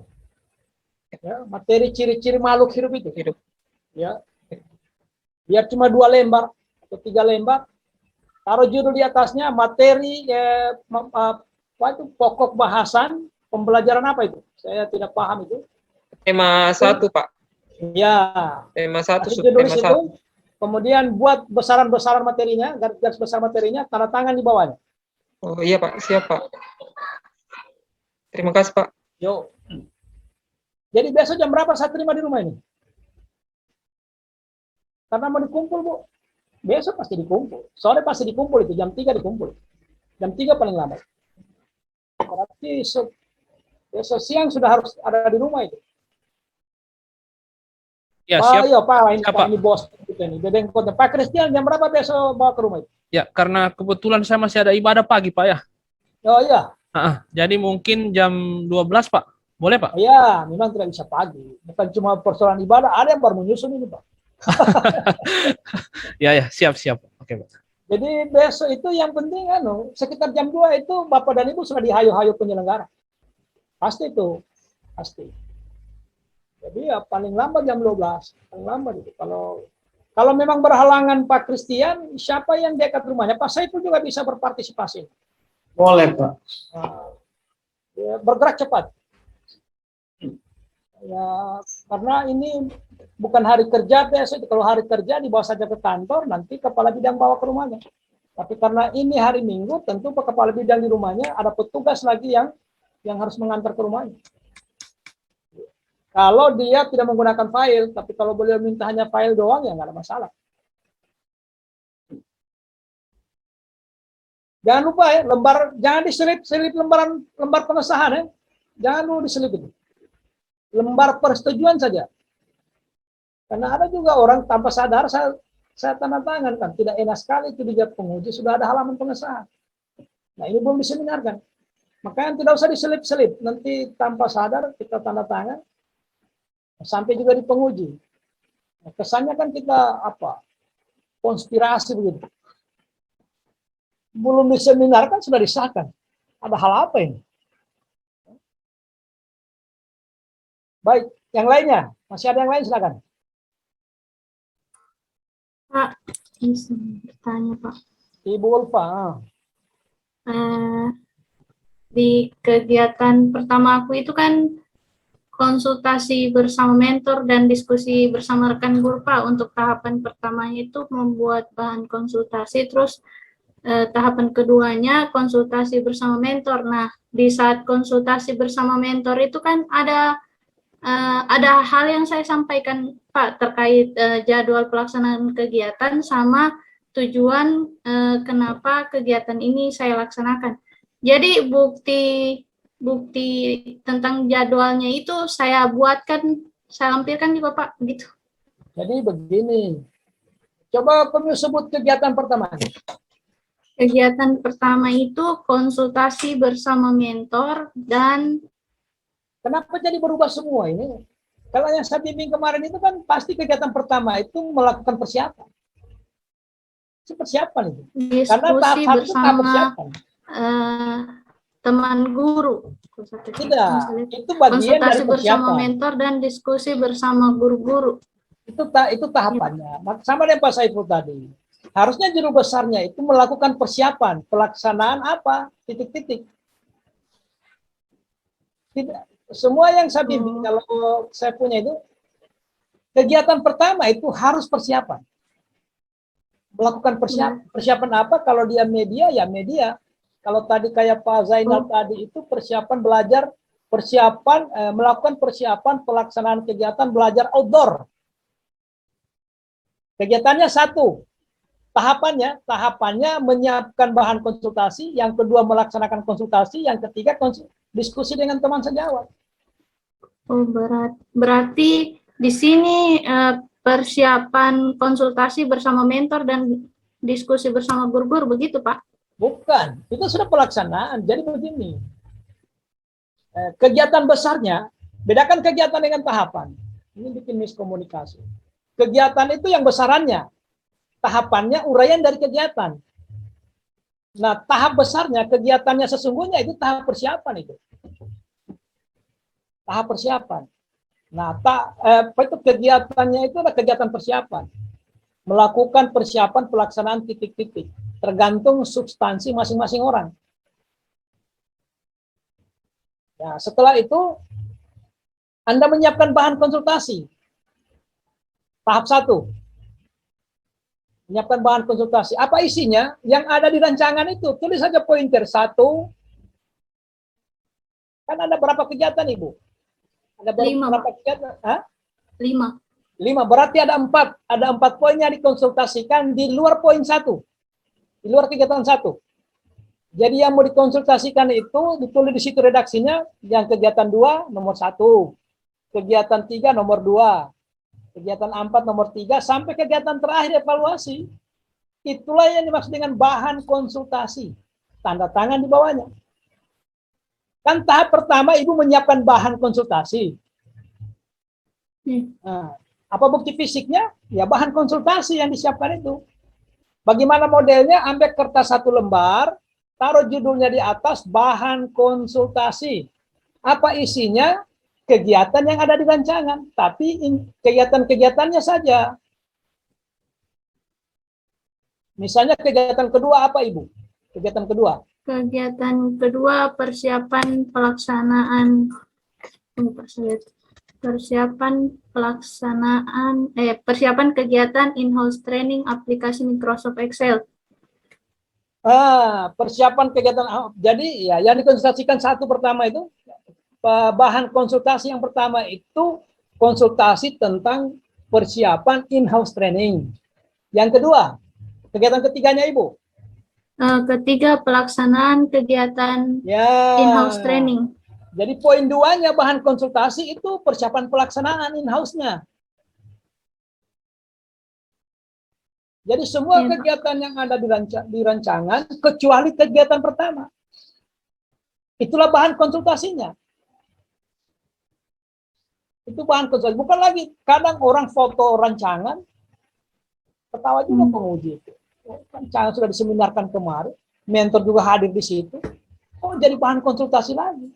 Ya, materi ciri-ciri makhluk hidup itu. Ya. Biar cuma 2 lembar atau 3 lembar. Taruh judul di atasnya materi apa itu pokok bahasan pembelajaran apa itu? Saya tidak paham itu. Tema 1 Pak. Ya. Tema 1 subtema subtema 1. Kemudian buat besaran-besaran materinya, garis besar materinya, tanda tangan di bawahnya. Oh iya Pak, siap Pak. Terima kasih Pak. Yo. Jadi besok jam berapa saya terima di rumah ini? Karena mau dikumpul, Bu. Besok pasti dikumpul. Sore pasti dikumpul itu, jam 3 dikumpul. Jam 3 paling lama. Berarti besok siang sudah harus ada di rumah itu. Ya, siap. Iya, Pak, Siap, Pak. ini bos kita ini. Dedengkot. Pak Christian, jam berapa besok bawa ke rumah itu? Ya, karena kebetulan saya masih ada ibadah pagi, Pak ya. Oh iya. Jadi mungkin jam 12, Pak. Boleh, Pak? Iya, memang tidak bisa pagi. Bukan cuma persoalan ibadah, ada yang baru menyusun ini, Pak. Ya, siap. Oke, Pak. Jadi besok itu yang penting sekitar jam 2 itu Bapak dan Ibu sudah dihayu-hayu penyelenggara. Pasti itu. Pasti. Jadi ya paling lambat jam 12. Paling lambat itu. Kalau memang berhalangan Pak Christian, siapa yang dekat rumahnya? Pak Saiful juga bisa berpartisipasi. Boleh Pak. Ya, bergerak cepat. Ya, karena ini bukan hari kerja besok. Kalau hari kerja dibawa saja ke kantor, nanti kepala bidang bawa ke rumahnya. Tapi karena ini hari Minggu, tentu kepala bidang di rumahnya ada petugas lagi yang harus mengantar ke rumahnya. Kalau dia tidak menggunakan file, tapi kalau beliau minta hanya file doang, ya nggak ada masalah. Jangan lupa ya, jangan diselip lembar pengesahan ya. Jangan dulu diselip itu. Lembar persetujuan saja. Karena ada juga orang tanpa sadar saya tanda tangan kan, tidak enak sekali itu dijawab penguji sudah ada halaman pengesahan. Nah ini belum diseminarkan. Makanya tidak usah diselip-selip. Nanti tanpa sadar kita tanda tangan sampai juga di penguji. Nah, kesannya kan kita konspirasi begitu. Belum diseminarkan sudah disahkan. Ada hal apa ini? Baik, yang lainnya. Masih ada yang lain, silakan. Pak, bisa bertanya Pak. Ibu Ulfa. Di kegiatan pertama aku itu kan konsultasi bersama mentor dan diskusi bersama rekan guru Pak. Untuk tahapan pertamanya itu membuat bahan konsultasi, terus tahapan keduanya konsultasi bersama mentor. Nah, di saat konsultasi bersama mentor itu kan ada hal yang saya sampaikan Pak terkait jadwal pelaksanaan kegiatan sama tujuan kenapa kegiatan ini saya laksanakan. Jadi bukti tentang jadwalnya itu saya buatkan, saya lampirkan juga Pak, gitu. Jadi begini. Coba kamu sebut kegiatan pertama. Kegiatan pertama itu konsultasi bersama mentor dan Kenapa jadi berubah semua ini? Kalau yang saya bimbing kemarin itu kan pasti kegiatan pertama itu melakukan persiapan. Itu persiapan itu. Karena tahap diskusi satu tahap bersama persiapan. teman guru. Tidak, itu bagian dari Konsultasi bersama persiapan. mentor dan diskusi bersama guru-guru. Itu tahapannya. Sama dengan Pak Saiful tadi. Harusnya juru besarnya itu melakukan persiapan, pelaksanaan apa? Titik-titik. Tidak. Semua yang saya bimbing, kalau saya punya itu, kegiatan pertama itu harus persiapan. Melakukan persiapan apa? Kalau dia media, ya media. Kalau tadi kayak Pak Zainal tadi itu persiapan belajar, melakukan persiapan pelaksanaan kegiatan belajar outdoor. Kegiatannya satu, tahapannya menyiapkan bahan konsultasi, yang kedua melaksanakan konsultasi, yang ketiga diskusi dengan teman sejawat. Oh, berarti di sini persiapan konsultasi bersama mentor dan diskusi bersama guru-guru begitu, Pak? Bukan, itu sudah pelaksanaan. Jadi begini, kegiatan besarnya, bedakan kegiatan dengan tahapan. Ini bikin miskomunikasi. Kegiatan itu yang besarannya, tahapannya uraian dari kegiatan. Nah, tahap besarnya, kegiatannya sesungguhnya itu tahap persiapan itu. Tahap persiapan. Nah, itu kegiatannya itu adalah kegiatan persiapan. Melakukan persiapan pelaksanaan titik-titik. Tergantung substansi masing-masing orang. Nah, setelah itu, Anda menyiapkan bahan konsultasi. Tahap 1. Menyiapkan bahan konsultasi. Apa isinya? Yang ada di rancangan itu. Tulis saja pointer. 1. Kan ada berapa kegiatan, Ibu? Ada berapa kegiatan? Hah? 5. 5. Berarti ada 4. Ada 4 poinnya dikonsultasikan di luar poin 1. Di luar kegiatan 1. Jadi yang mau dikonsultasikan itu ditulis di situ redaksinya, yang kegiatan 2 nomor 1, kegiatan 3 nomor 2, kegiatan 4 nomor 3, sampai kegiatan terakhir evaluasi. Itulah yang dimaksud dengan bahan konsultasi. Tanda tangan di bawahnya. Kan tahap pertama Ibu menyiapkan bahan konsultasi. Nah, apa bukti fisiknya? Ya bahan konsultasi yang disiapkan itu. Bagaimana modelnya? Ambil kertas 1 lembar, taruh judulnya di atas, bahan konsultasi. Apa isinya? Kegiatan yang ada di rancangan, tapi kegiatan-kegiatannya saja. Misalnya kegiatan kedua apa, Ibu? Kegiatan kedua. Kegiatan kedua persiapan pelaksanaan persiapan kegiatan in-house training aplikasi Microsoft Excel. Persiapan kegiatan. Jadi ya yang dikonsultasikan 1 pertama itu bahan konsultasi yang pertama itu konsultasi tentang persiapan in-house training. Yang kedua, kegiatan ketiganya Ibu. Ketiga pelaksanaan kegiatan in-house training. Jadi poin 2-nya bahan konsultasi itu persiapan pelaksanaan in-house-nya. Jadi semua kegiatan yang ada di rancangan kecuali kegiatan pertama. Itulah bahan konsultasinya. Itu bahan konsultasi. Bukan lagi kadang orang foto rancangan, ketawa juga penguji itu. Rancangan sudah diseminarkan kemarin, mentor juga hadir di situ. Oh, jadi bahan konsultasi lagi.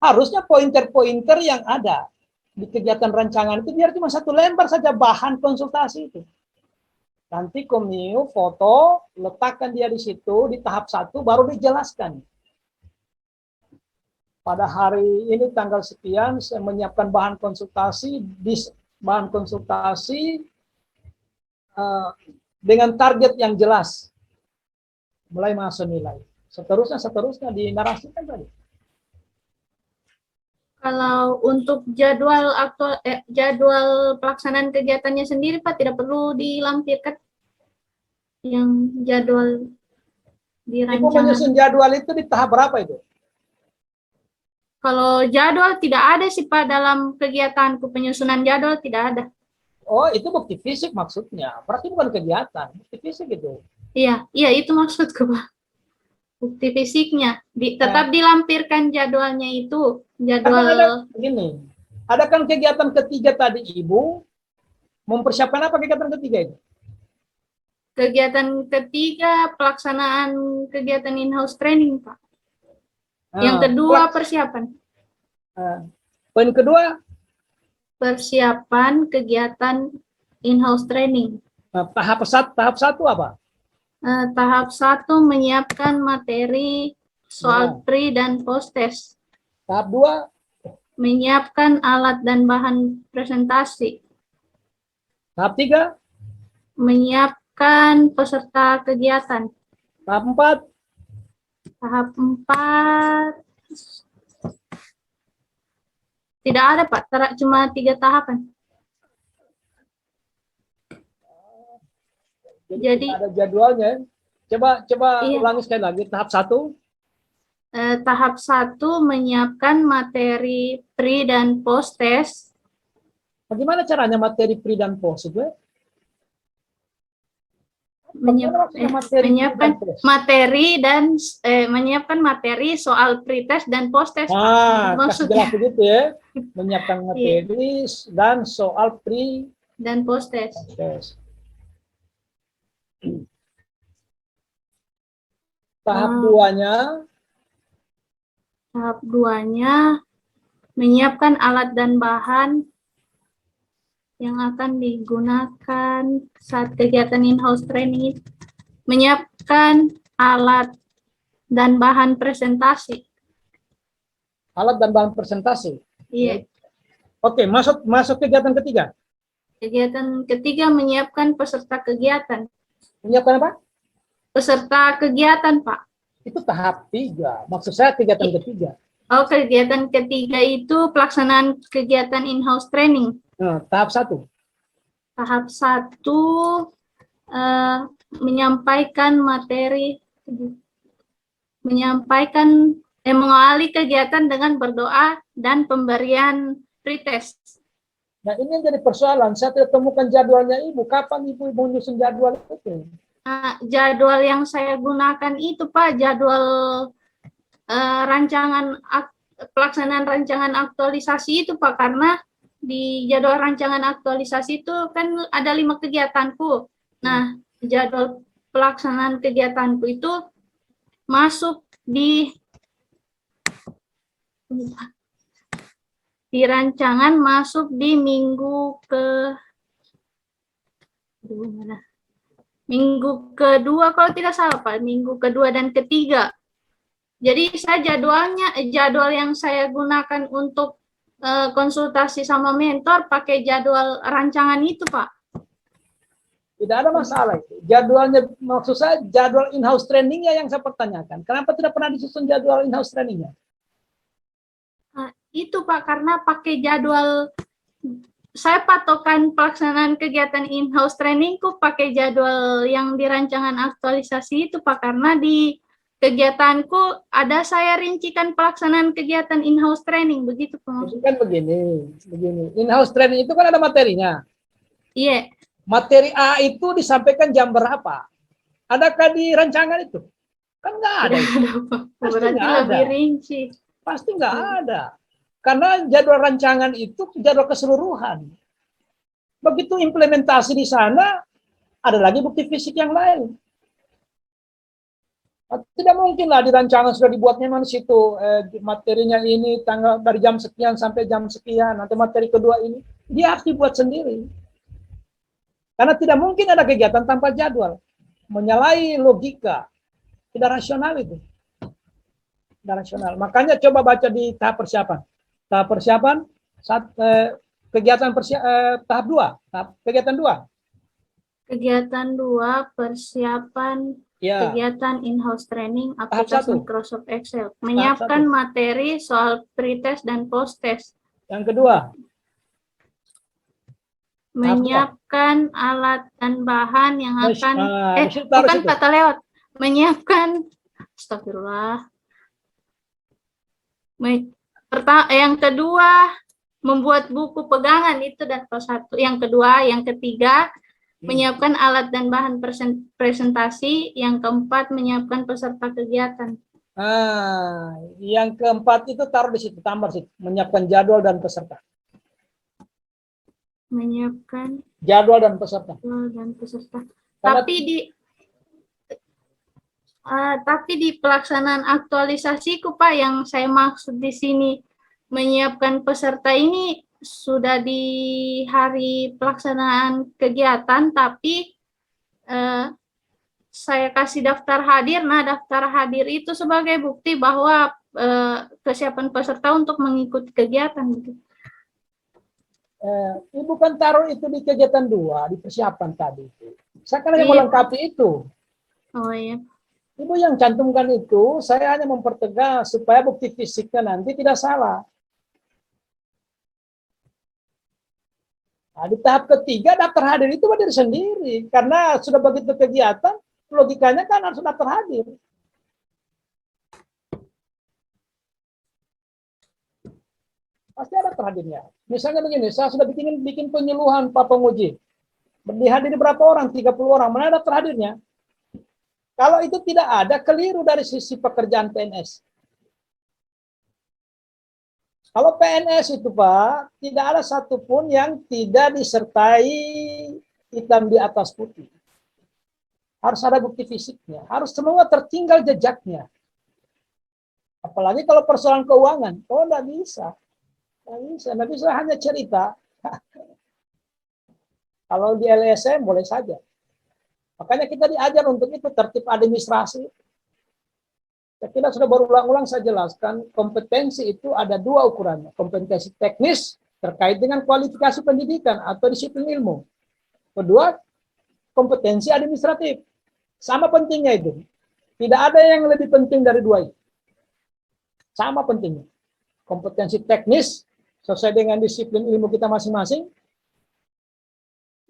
Harusnya pointer-pointer yang ada di kegiatan rancangan itu biar cuma 1 lembar saja bahan konsultasi itu. Nanti Komniu foto, letakkan dia di situ di tahap 1, baru dijelaskan. Pada hari ini tanggal sekian saya menyiapkan bahan konsultasi dengan target yang jelas, mulai masuk nilai. Seterusnya dinarasikan tadi. Kalau untuk jadwal pelaksanaan kegiatannya sendiri, Pak, tidak perlu dilampirkan yang jadwal di rancangan. Ibu menyusun jadwal itu di tahap berapa itu? Kalau jadwal tidak ada sih, Pak, dalam kegiatanku penyusunan jadwal tidak ada. Oh, itu bukti fisik maksudnya. Berarti bukan kegiatan, bukti fisik itu. Iya, itu maksudku, Pak. Bukti fisiknya tetap dilampirkan jadwalnya itu, Karena ada jadwal begini, ada kan kegiatan ketiga tadi Ibu mempersiapkan apa kegiatan ketiga itu? kegiatan ketiga pelaksanaan kegiatan in-house training, Pak. Yang kedua persiapan. Poin kedua, Persiapan kegiatan in-house training. tahap satu apa? Tahap 1 menyiapkan materi soal pre dan post test. Tahap 2, Menyiapkan alat dan bahan presentasi. tahap 3, Menyiapkan peserta kegiatan. tahap 4, Tahap 4 tidak ada, Pak. Cuma 3 tahapan. Jadi ada jadwalnya. Coba iya. ulangi sekali lagi. Tahap 1. Tahap 1 menyiapkan materi pre dan post test. Bagaimana caranya materi pre dan post itu? Menyiapkan materi soal pre-test dan post-test. Maksudnya begitu ya. Menyiapkan materi dan soal pre dan post-test. Tahap 2-nya. Tahap 2-nya menyiapkan alat dan bahan yang akan digunakan saat kegiatan in-house training. Menyiapkan alat dan bahan presentasi. Alat dan bahan presentasi. Iya. Oke, masuk kegiatan ketiga. Kegiatan ketiga menyiapkan peserta kegiatan. Menyiapkan apa? Peserta kegiatan, Pak. Itu tahap 3. Maksud saya kegiatan ketiga. Oh, kegiatan ketiga itu pelaksanaan kegiatan in-house training. Tahap 1. Tahap 1 menyampaikan materi, mengawali kegiatan dengan berdoa dan pemberian pretest. Nah, ini yang jadi persoalan. Saya tidak temukan jadwalnya Ibu. Kapan Ibu menyusun jadwal itu? Jadwal yang saya gunakan itu, Pak, jadwal pelaksanaan rancangan aktualisasi itu, Pak, karena di jadwal rancangan aktualisasi itu kan ada 5 kegiatanku. Nah, jadwal pelaksanaan kegiatanku itu masuk di rancangan masuk di minggu kedua kalau tidak salah, Pak, minggu kedua dan ketiga. Jadi saya jadwal yang saya gunakan untuk konsultasi sama mentor pakai jadwal rancangan itu, Pak. Tidak ada masalah itu. Jadwalnya, maksud saya jadwal in-house trainingnya yang saya pertanyakan. Kenapa tidak pernah disusun jadwal in-house trainingnya? Itu, Pak, karena pakai jadwal, saya patokan pelaksanaan kegiatan in-house trainingku pakai jadwal yang di rancangan aktualisasi itu, Pak, karena di kegiatanku ada saya rincikan pelaksanaan kegiatan in-house training, begitu, Pak. Jadi kan begini. In-house training itu kan ada materinya. Iya. Materi A itu disampaikan jam berapa? Adakah di rancangan itu? Kan nggak ada. Berarti lebih rinci. Pasti nggak ada. Karena jadwal rancangan itu jadwal keseluruhan. Begitu implementasi di sana, ada lagi bukti fisik yang lain. Tidak mungkinlah di rancangan sudah dibuat memang di situ materinya ini tanggal dari jam sekian sampai jam sekian. Nanti materi kedua ini dia harus dibuat sendiri. Karena tidak mungkin ada kegiatan tanpa jadwal. Menyalahi logika. Tidak rasional itu. Tidak rasional. Makanya coba baca di tahap persiapan. Tahap persiapan tahap 2. Kegiatan 2. Kegiatan 2 persiapan kegiatan in-house training aplikasi Microsoft Excel. Menyiapkan materi soal pre-test dan post-test. Yang kedua. Menyiapkan alat dan bahan yang akan bukan kata lewat. Menyiapkan astagfirullah. Yang kedua membuat buku pegangan itu dan satu. Yang kedua, yang ketiga, menyiapkan alat dan bahan presentasi. Yang keempat, menyiapkan peserta kegiatan. Yang keempat itu taruh di situ, tambah situ, menyiapkan jadwal dan peserta. Menyiapkan Jadwal dan peserta. jadwal dan peserta. Karena- Tapi di pelaksanaan aktualisasiku, Pak, yang saya maksud di sini menyiapkan peserta ini sudah di hari pelaksanaan kegiatan, tapi saya kasih daftar hadir. Nah, daftar hadir itu sebagai bukti bahwa kesiapan peserta untuk mengikuti kegiatan. Gitu. Ibu kan taruh itu di kegiatan 2, di persiapan tadi. Saya kan hanya Iya. melengkapi itu. Oh iya. Ibu yang cantumkan itu, saya hanya mempertegas supaya bukti fisiknya nanti tidak salah. Nah, di tahap ketiga, daftar hadir itu berdiri sendiri. Karena sudah begitu kegiatan, logikanya kan harus daftar hadir. Pasti ada daftar hadirnya. Misalnya begini, saya sudah bikin penyuluhan Pak Penguji. Dihadiri berapa orang? 30 orang. Mana daftar hadirnya? Kalau itu tidak ada, keliru dari sisi pekerjaan PNS. Kalau PNS itu, Pak, tidak ada satupun yang tidak disertai hitam di atas putih. Harus ada bukti fisiknya. Harus semua tertinggal jejaknya. Apalagi kalau persoalan keuangan. Oh, enggak bisa. Nggak bisa hanya cerita. Kalau di LSM boleh saja. Makanya kita diajar untuk itu, tertib administrasi. Kita sudah berulang-ulang saya jelaskan, kompetensi itu ada 2 ukurannya. Kompetensi teknis terkait dengan kualifikasi pendidikan atau disiplin ilmu. Kedua, kompetensi administratif. Sama pentingnya itu. Tidak ada yang lebih penting dari 2 itu. Sama pentingnya. Kompetensi teknis sesuai dengan disiplin ilmu kita masing-masing.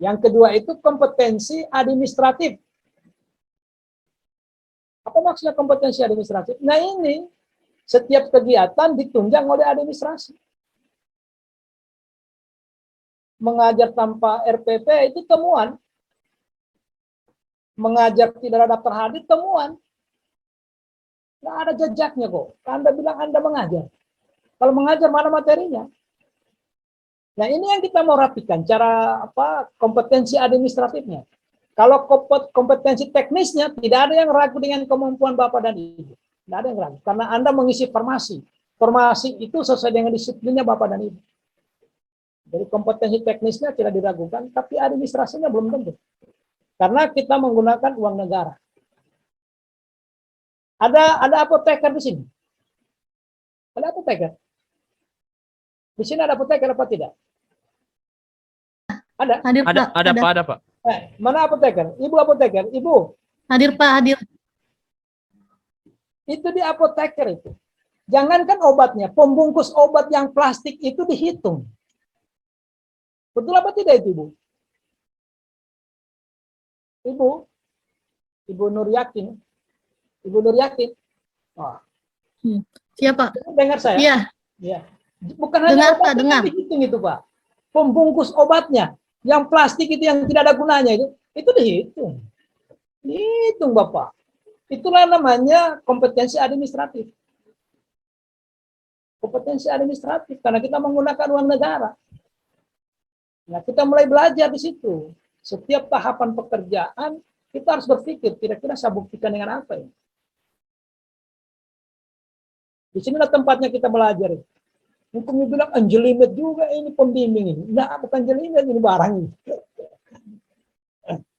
Yang kedua itu kompetensi administratif. Apa maksudnya kompetensi administratif? Nah ini, setiap kegiatan ditunjang oleh administrasi. Mengajar tanpa RPP itu temuan. Mengajar tidak ada daftar hadir, temuan. Nggak ada jejaknya kok. Anda bilang Anda mengajar. Kalau mengajar, mana materinya? Nah ini yang kita mau rapikan, cara kompetensi administratifnya. Kalau kompetensi teknisnya, tidak ada yang ragu dengan kemampuan Bapak dan Ibu. Tidak ada yang ragu, karena Anda mengisi formasi. Formasi itu sesuai dengan disiplinnya Bapak dan Ibu. Jadi kompetensi teknisnya tidak diragukan, tapi administrasinya belum tentu. Karena kita menggunakan uang negara. Ada apoteker di sini? Ada apoteker? Di sini ada apoteker apa tidak? Ada? Hadir Ada, Pak. ada Pak. Mana apoteker? Ibu apoteker, Ibu. Hadir Pak, hadir. Itu di apoteker itu. Jangankan obatnya, pembungkus obat yang plastik itu dihitung. Betul apa tidak itu, Ibu? Ibu Nur Yakin. Ibu Nur Yakin. Oh. Siapa? Dengar saya? Iya. Ya. Bukan hanya Dengar, Pak, obatnya dengar. dihitung itu, Pak. Pembungkus obatnya, yang plastik itu yang tidak ada gunanya itu dihitung. Dihitung, Bapak. Itulah namanya kompetensi administratif. Kompetensi administratif, karena kita menggunakan uang negara. Nah, kita mulai belajar di situ. Setiap tahapan pekerjaan, kita harus berpikir, kira-kira saya buktikan dengan apa ya? Di sinilah tempatnya kita belajar. Mungkin bilang anjelimet juga ini pembimbing ini. Enggak, bukan jelimet ini barang ini.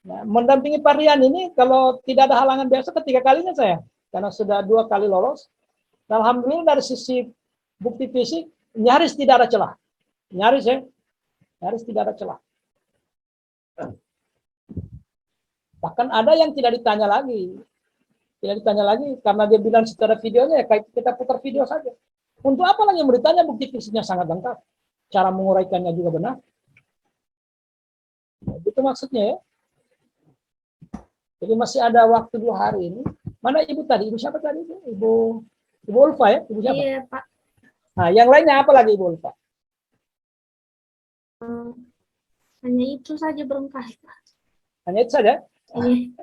Nah, mendampingi Pak Rian ini kalau tidak ada halangan biasa ketiga kalinya saya. Karena sudah 2 kali lolos. Alhamdulillah dari sisi bukti fisik nyaris tidak ada celah. Nyaris ya. Nyaris tidak ada celah. Bahkan ada yang tidak ditanya lagi. Tidak ditanya lagi karena dia bilang secara videonya ya kayak kita putar video saja. Untuk apa lagi yang ditanya, bukti fisiknya sangat lengkap. Cara menguraikannya juga benar. Nah, itu maksudnya ya. Jadi masih ada waktu 2 hari ini. Mana Ibu tadi? Ibu siapa tadi? Ibu Ulfa ya? Ibu siapa? Iya, Pak. Nah, yang lainnya apa lagi Ibu Ulfa? Hanya itu saja barangkali, Pak. Hanya itu saja. Iya.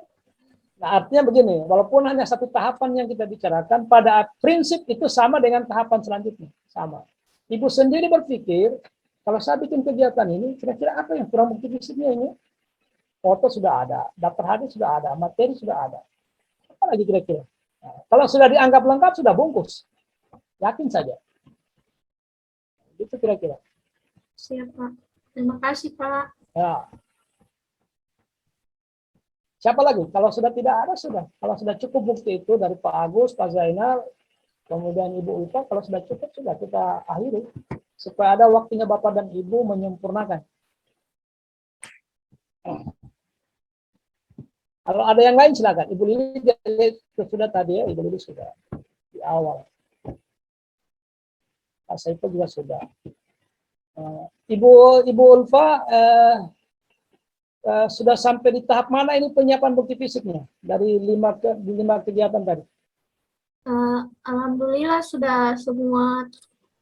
Nah, artinya begini, walaupun hanya satu tahapan yang kita bicarakan, pada prinsip itu sama dengan tahapan selanjutnya. Sama. Ibu sendiri berpikir, kalau saya bikin kegiatan ini, kira-kira apa yang kurang bukti fisiknya ini? Foto sudah ada, daftar hadis sudah ada, materi sudah ada. Apa lagi kira-kira? Nah, kalau sudah dianggap lengkap, sudah bungkus. Yakin saja. Itu kira-kira. Siap, Pak. Terima kasih, Pak. Ya. Siapa lagi? Kalau sudah tidak ada, sudah. Kalau sudah cukup bukti itu dari Pak Agus, Pak Zainal, kemudian Ibu Ulfa, kalau sudah cukup, sudah kita akhiri. Supaya ada waktunya Bapak dan Ibu menyempurnakan. Kalau ada yang lain, silakan. Ibu Lili sudah tadi ya, Ibu Lili sudah di awal. Pak Saiful juga sudah. Ibu Ulfa, sudah sampai di tahap mana ini penyiapan bukti fisiknya dari 5 kegiatan tadi? Alhamdulillah sudah semua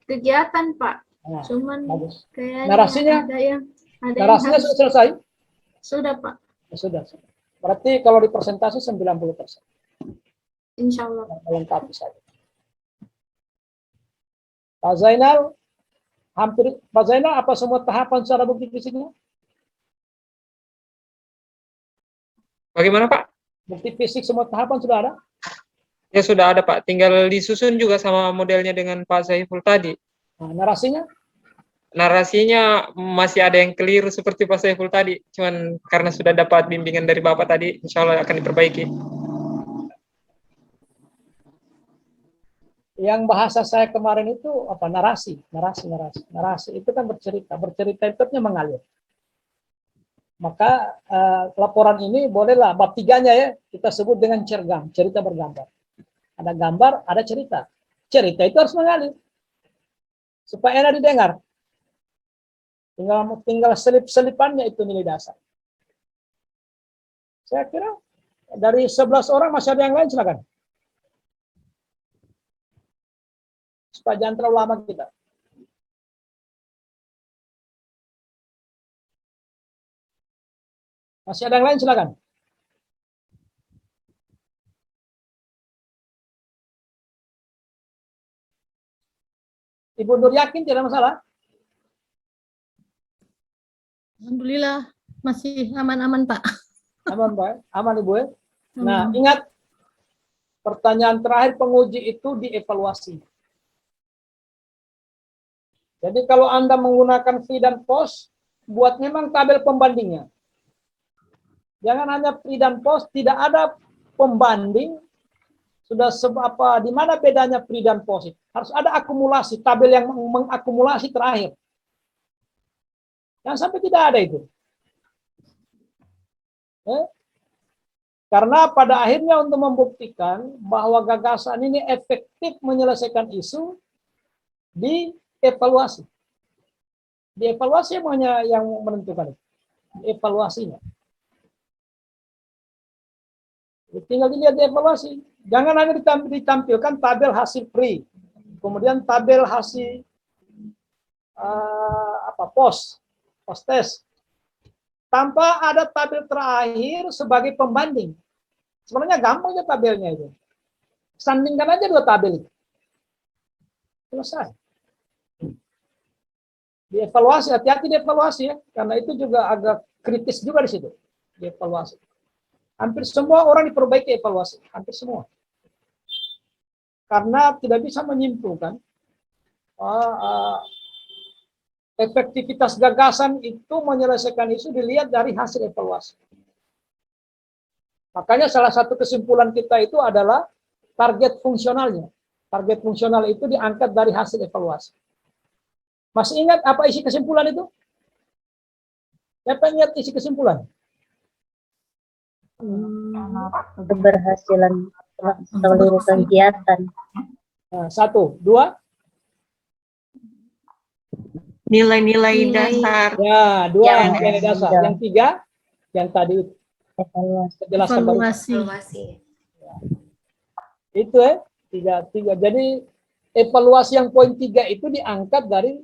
kegiatan, Pak. Nah, Cuman bagus. kayaknya Narasinya? ada yang Narasinya harus, sudah selesai? sudah, Pak. Sudah. Berarti kalau di presentasi 90%. Insya Allah. Melengkapi saja. Pak Zainal, Pak Zainal, apa semua tahapan secara bukti fisiknya? Bagaimana Pak? Bukti fisik semua tahapan sudah ada? Ya sudah ada Pak, tinggal disusun juga sama modelnya dengan Pak Saiful tadi. Nah, narasinya? Narasinya masih ada yang keliru seperti Pak Saiful tadi, cuman karena sudah dapat bimbingan dari Bapak tadi, insya Allah akan diperbaiki. Yang bahasa saya kemarin itu apa? Narasi itu kan bercerita itu mengalir. Maka laporan ini bolehlah bab 3-nya ya kita sebut dengan cergam, cerita bergambar. Ada gambar, ada cerita. Cerita itu harus mengalir supaya enak didengar. Tinggal selip-selipannya itu nilai dasar. Saya kira dari 11 orang masih ada yang lain, silakan. Supaya jangan terlalu lama kita. Masih ada yang lain, silakan. Ibu Nur yakin tidak masalah? Alhamdulillah masih aman-aman, Pak. Aman, Pak. Aman, Ibu. Nah, ingat pertanyaan terakhir penguji itu dievaluasi. Jadi kalau Anda menggunakan free dan post, buat memang tabel pembandingnya. Jangan hanya free dan post, tidak ada pembanding. Sudah apa? Di mana bedanya free dan post? Harus ada akumulasi, tabel yang mengakumulasi terakhir. Jangan sampai tidak ada itu. Karena pada akhirnya untuk membuktikan bahwa gagasan ini efektif menyelesaikan isu, dievaluasi. Dievaluasi yang menentukan itu. Evaluasinya. Tinggal dilihat dievaluasi. Jangan hanya ditampilkan tabel hasil free, kemudian tabel hasil post test, tanpa ada tabel terakhir sebagai pembanding. Sebenarnya gampang ya tabelnya itu. Sandingkan aja 2 tabel itu. Selesai. Dievaluasi, hati-hati dievaluasi ya, karena itu juga agak kritis juga di situ. Dievaluasi. Hampir semua orang diperbaiki evaluasi, hampir semua. Karena tidak bisa menyimpulkan efektivitas gagasan itu menyelesaikan isu dilihat dari hasil evaluasi. Makanya salah satu kesimpulan kita itu adalah target fungsionalnya. Target fungsional itu diangkat dari hasil evaluasi. Masih ingat apa isi kesimpulan itu? Siapa ingat isi kesimpulan? Keberhasilan seluruh kegiatan. Nah, 1, 2. Nilai-nilai dasar. Ya, 2 Yang nilai dasar. tiga. Yang 3, yang tadi Evaluasi. jelaskan baru. Itu ya, 3. Jadi evaluasi yang poin 3 itu diangkat dari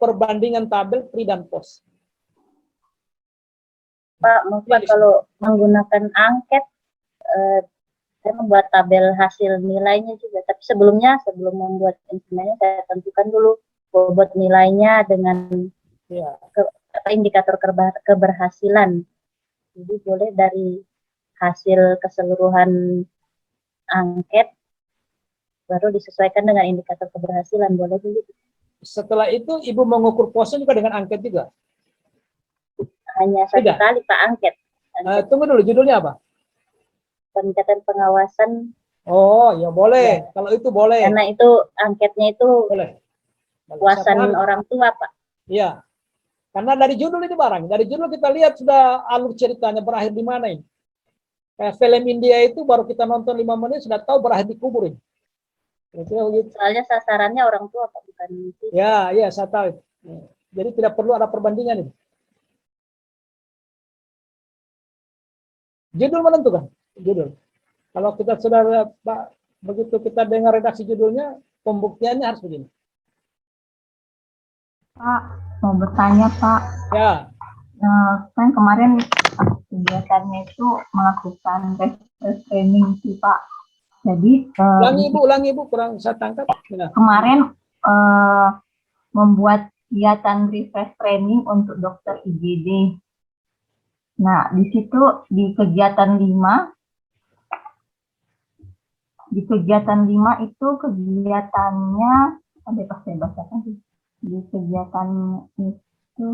perbandingan tabel pre dan post. Pak, mungkin kalau menggunakan angket, saya membuat tabel hasil nilainya juga. Tapi sebelum membuat instrumennya, saya tentukan dulu bobot nilainya dengan indikator keberhasilan. Jadi boleh dari hasil keseluruhan angket, baru disesuaikan dengan indikator keberhasilan, boleh begitu. Setelah itu Ibu mengukur posnya juga dengan angket juga? Hanya satu kali Pak angket. Tunggu dulu, judulnya apa? Peningkatan pengawasan. Oh ya boleh, kalau itu boleh. Karena itu angketnya itu boleh. Puasan orang tua Pak. Iya, karena dari judul itu barang, dari judul kita lihat sudah alur ceritanya berakhir di mana ini. Kayak film India itu baru kita nonton 5 menit sudah tahu berakhir di kubur ini. Soalnya sasarannya orang tua Pak, bukan itu. Ya, saya tahu. Jadi tidak perlu ada perbandingan ini. Judul menentukan, judul. Kalau kita sudah begitu kita dengar redaksi judulnya, pembuktiannya harus begini. Pak, mau bertanya Pak. Ya. Kan kemarin kegiatannya itu melakukan training sih Pak. Jadi ulangi ibu, kurang saya tangkap. Ya. Kemarin membuat kegiatan refresh training untuk dokter IGD. Nah, di situ di kegiatan 5 itu kegiatannya pas saya bacakan sih. Di kegiatan itu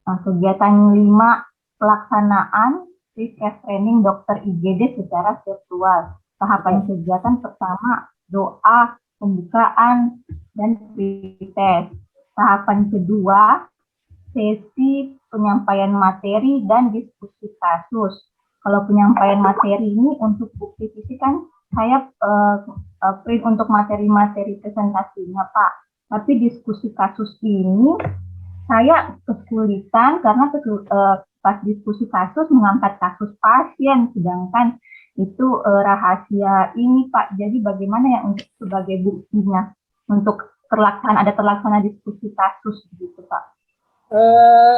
kegiatan 5 pelaksanaan refresh training dokter IGD secara virtual. Tahapan kegiatan pertama doa, pembukaan, dan pretest. Tahapan kedua sesi penyampaian materi dan diskusi kasus. Kalau penyampaian materi ini untuk bukti fisik kan saya print untuk materi-materi presentasinya Pak. Tapi diskusi kasus ini saya kesulitan karena pas diskusi kasus mengangkat kasus pasien, sedangkan itu rahasia ini Pak. Jadi bagaimana ya untuk sebagai buktinya untuk terlaksana diskusi kasus gitu Pak?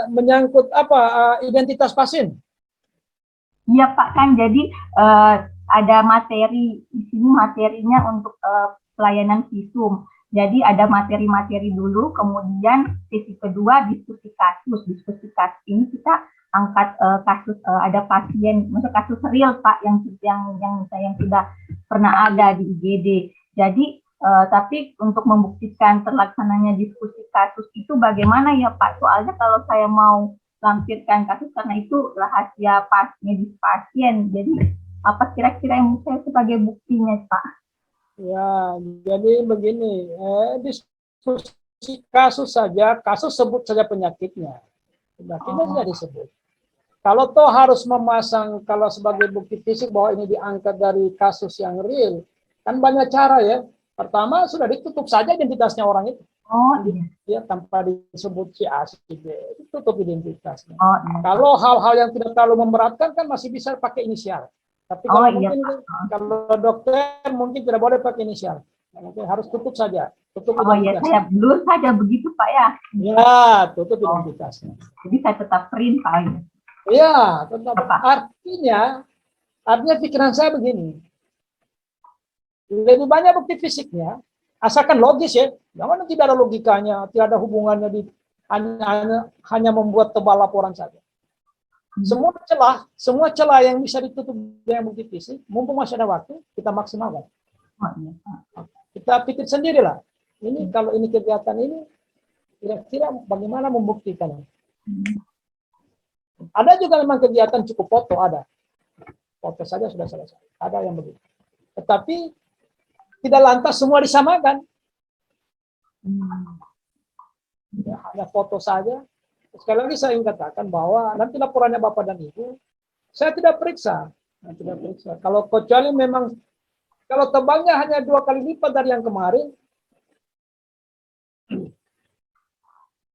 Menyangkut apa? Identitas pasien? Iya Pak, kan jadi ada materi di sini, materinya untuk pelayanan visum. Jadi ada materi-materi dulu, kemudian sesi kedua diskusi kasus. Diskusi kasus ini kita angkat kasus ada pasien, maksud kasus real Pak yang sudah pernah ada di IGD. Jadi tapi untuk membuktikan terlaksananya diskusi kasus itu bagaimana ya Pak? Soalnya kalau saya mau lampirkan kasus karena itu rahasia medis pasien. Jadi apa kira-kira yang saya sebagai buktinya Pak? Ya, jadi begini, diskusi kasus saja, kasus sebut saja penyakitnya. Penyakitnya sudah disebut. Kalau toh harus memasang, kalau sebagai bukti fisik bahwa ini diangkat dari kasus yang real, kan banyak cara ya. Pertama, sudah ditutup saja identitasnya orang itu. Oh iya. Ya, tanpa disebut si A, si B, tutup identitasnya. Oh, iya. Kalau hal-hal yang tidak terlalu memberatkan kan masih bisa pakai inisial. Tapi kalau kalau dokter mungkin tidak boleh pakai inisial. Mungkin harus tutup saja. Tutup iya, saya blur saja begitu Pak ya. Ya, tutup identitasnya. Jadi saya tetap print Pak. Iya, tetap. Artinya pikiran saya begini. Lebih banyak bukti fisiknya, asalkan logis ya. Jangan tidak ada logikanya, tidak ada hubungannya hanya membuat tebal laporan saja. Semua celah yang bisa ditutup dengan bukti fisik, mumpung masih ada waktu, kita maksimalkan. Kita pikir sendirilah. Ini kalau ini kegiatan ini, kira-kira bagaimana membuktikannya? Ada juga memang kegiatan cukup foto, ada. Foto saja sudah selesai. Ada yang begitu. Tetapi tidak lantas semua disamakan. Ya, hanya foto saja. Sekali lagi saya ingin katakan bahwa nanti laporannya Bapak dan Ibu, saya tidak periksa. Kalau kecuali memang, kalau tebalnya hanya 2 kali lipat dari yang kemarin,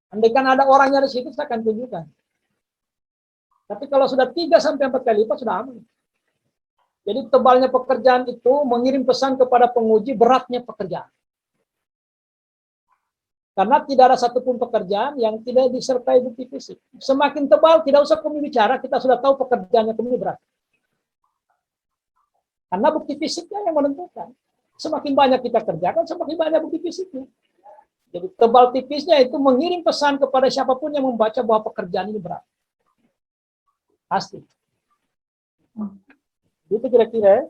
andaikan ada orangnya di situ, saya akan tunjukkan. Tapi kalau sudah 3 sampai 4 kali lipat, sudah aman. Jadi tebalnya pekerjaan itu mengirim pesan kepada penguji beratnya pekerjaan. Karena tidak ada satupun pekerjaan yang tidak disertai bukti fisik. Semakin tebal, tidak usah kami bicara, kita sudah tahu pekerjaannya kami berat. Karena bukti fisiknya yang menentukan. Semakin banyak kita kerjakan, semakin banyak bukti fisiknya. Jadi tebal tipisnya itu mengirim pesan kepada siapapun yang membaca bahwa pekerjaan ini berat. Pasti. Itu kira-kira.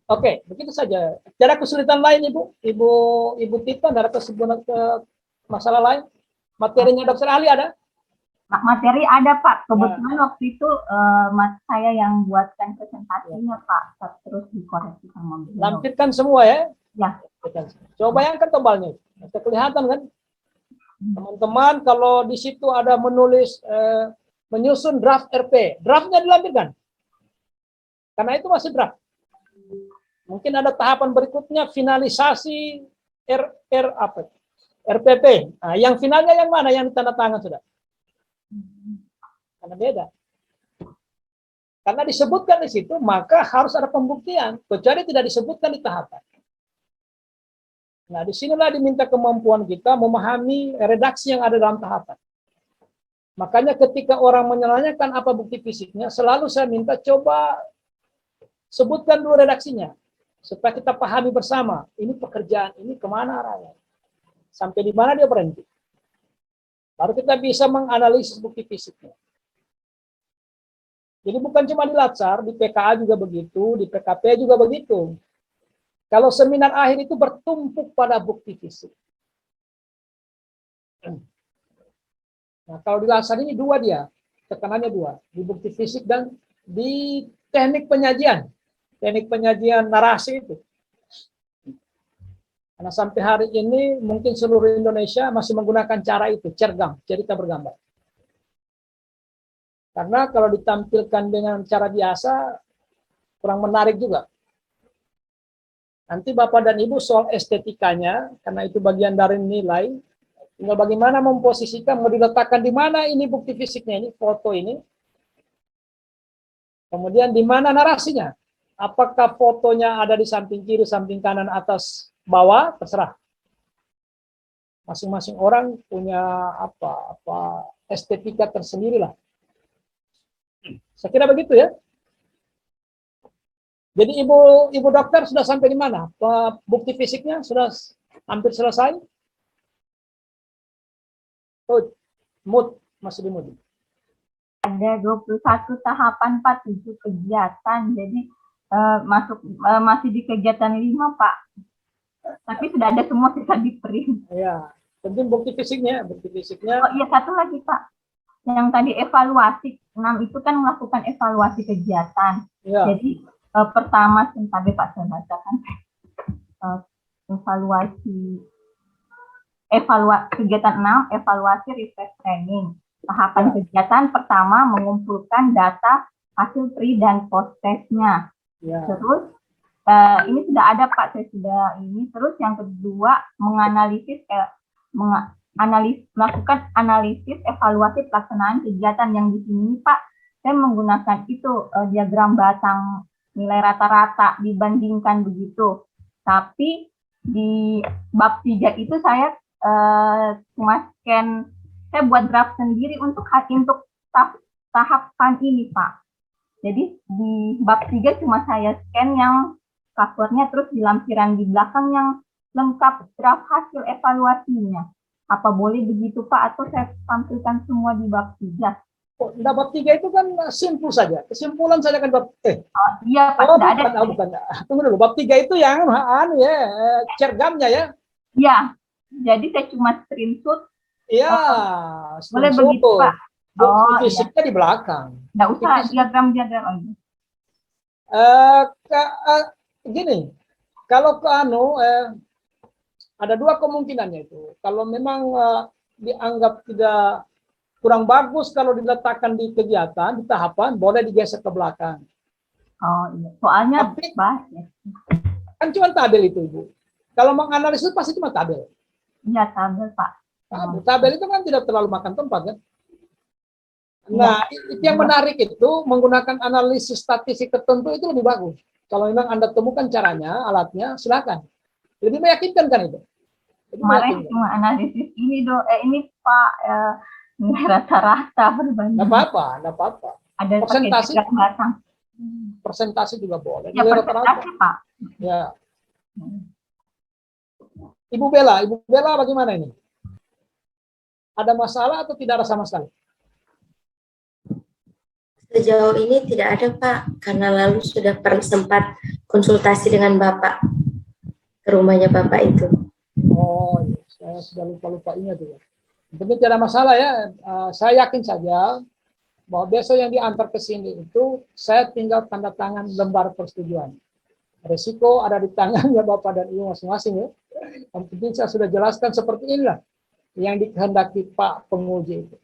Oke, begitu saja. Ada kesulitan lain, Ibu Tita, ada kesulitan ke masalah lain? Materinya dokter ahli ada? Materi ada Pak. Kebetulan waktu itu saya yang buatkan presentasinya Pak. Terus dikoreksi sama beliau. Lampirkan semua ya? Ya. Coba bayangkan tebalnya. Bisa kelihatan kan? Teman-teman, kalau di situ ada menulis menyusun draft RP, draftnya dilampirkan. Karena itu masih draft. Mungkin ada tahapan berikutnya finalisasi RPP. Nah, yang finalnya yang mana? Yang ditandatangan sudah. Karena beda. Karena disebutkan di situ, maka harus ada pembuktian. Kecuali tidak disebutkan di tahapan. Nah, disinilah diminta kemampuan kita memahami redaksi yang ada dalam tahapan. Makanya ketika orang menanyakan apa bukti fisiknya, selalu saya minta coba sebutkan dulu redaksinya. Supaya kita pahami bersama, ini pekerjaan ini kemana arahnya. Sampai di mana dia berhenti. Baru kita bisa menganalisis bukti fisiknya. Jadi bukan cuma di Latsar, di PKA juga begitu, di PKP juga begitu. Kalau seminar akhir itu bertumpuk pada bukti fisik. Nah, kalau di Latsar ini dua dia, tekanannya dua, di bukti fisik dan di teknik penyajian. Teknik penyajian narasi itu. Karena sampai hari ini mungkin seluruh Indonesia masih menggunakan cara itu, cergam, cerita bergambar. Karena kalau ditampilkan dengan cara biasa, kurang menarik juga. Nanti Bapak dan Ibu soal estetikanya, karena itu bagian dari nilai, tinggal bagaimana memposisikan, mau diletakkan di mana ini bukti fisiknya, ini foto ini. Kemudian di mana narasinya. Apakah fotonya ada di samping kiri, samping kanan, atas, bawah, terserah. Masing-masing orang punya apa estetika tersendiri lah. Saya kira begitu ya. Jadi ibu dokter sudah sampai di mana? Bukti fisiknya sudah hampir selesai. Oh, mood masih di mood. Ada 21 tahapan Pak, 7 kegiatan. Jadi masih di kegiatan 5 Pak. Tapi sudah ada semua, kita di print. Ya, penting bukti fisiknya. Oh iya, satu lagi Pak. Yang tadi evaluasi 6 itu kan melakukan evaluasi kegiatan. Ya. Jadi pertama tadi Pak saya bacakan kegiatan 6 evaluasi refresh training. Tahapan kegiatan pertama mengumpulkan data hasil pre dan post testnya. Ya. Terus ini sudah ada Pak, saya sudah ini. Terus yang kedua melakukan analisis evaluasi pelaksanaan kegiatan. Yang di sini Pak, saya menggunakan itu diagram batang nilai rata-rata dibandingkan begitu. Tapi di bab 3 itu saya cuma scan, saya buat draft sendiri untuk tahapan ini Pak. Jadi di bab 3 cuma saya scan yang covernya, terus di lampiran di belakang yang lengkap draft hasil evaluasinya. Apa boleh begitu Pak, atau saya tampilkan semua di bab 3? Oh, bab 3 itu kan simpul saja. Kesimpulan saja kan bab iya Pak, tidak ada. Bukan. Tunggu dulu. Bab 3 itu yang cergamnya ya. Iya. Jadi saya cuma screenshot. Iya, boleh begitu Pak. Fisiknya di belakang. Nggak usah diagram aja. Gini, kalau ada dua kemungkinannya itu. Kalau memang dianggap tidak kurang bagus kalau diletakkan di kegiatan, di tahapan, boleh digeser ke belakang. Oh iya, soalnya kan cuma tabel itu Ibu. Kalau menganalisis pasti cuma tabel. Iya, tabel Pak. Tabel itu kan tidak terlalu makan tempat kan. Nah, itu yang menarik itu menggunakan analisis statistik tertentu itu lebih bagus. Kalau memang Anda temukan caranya, alatnya, silakan. Lebih meyakinkan kan itu. Lebih Kemarin meyakinkan. cuma analisis ini ini Pak rata-rata perbandingan. Nggak apa-apa, nggak apa-apa. Ada Persentase, pakai batang. persentase juga boleh. Ya Nilai rata-rata. persentase Pak. Ya. Ibu Bella bagaimana ini? Ada masalah atau tidak ada sama sekali? Sejauh ini tidak ada Pak, karena lalu sudah sempat konsultasi dengan Bapak ke rumahnya Bapak itu. Oh, iya. Saya sudah lupa-lupa ingat juga. Tentu tidak ada masalah ya. Saya yakin saja bahwa besok yang diantar ke sini itu saya tinggal tanda tangan lembar persetujuan. Resiko ada di tangannya Bapak dan Ibu masing-masing ya. Yang penting saya sudah jelaskan seperti inilah yang dikehendaki Pak penguji itu.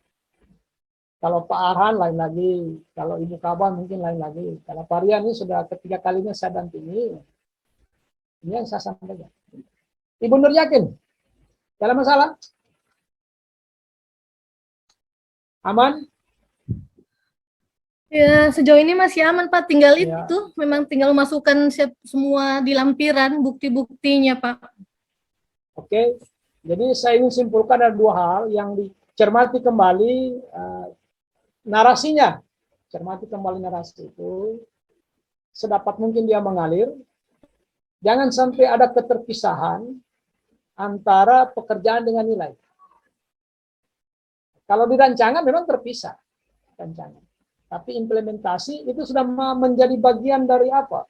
Kalau Pak Arhan lain lagi, kalau Ibu Kaban mungkin lain lagi. Kalau Pak Rian ini sudah ketiga kalinya saya dampingi. Ini yang saya sampaikan. Ibu Nur yakin? Tidak ada masalah? Aman? Ya, sejauh ini masih aman Pak. Tinggal Ya. itu, memang tinggal masukkan semua di lampiran bukti-buktinya Pak. Oke. Jadi saya ingin simpulkan ada dua hal yang dicermati kembali narasinya. Cermati kembali narasi itu. Sedapat mungkin dia mengalir. Jangan sampai ada keterpisahan antara pekerjaan dengan nilai. Kalau di rancangan memang terpisah rancangan. Tapi implementasi itu sudah menjadi bagian dari apa?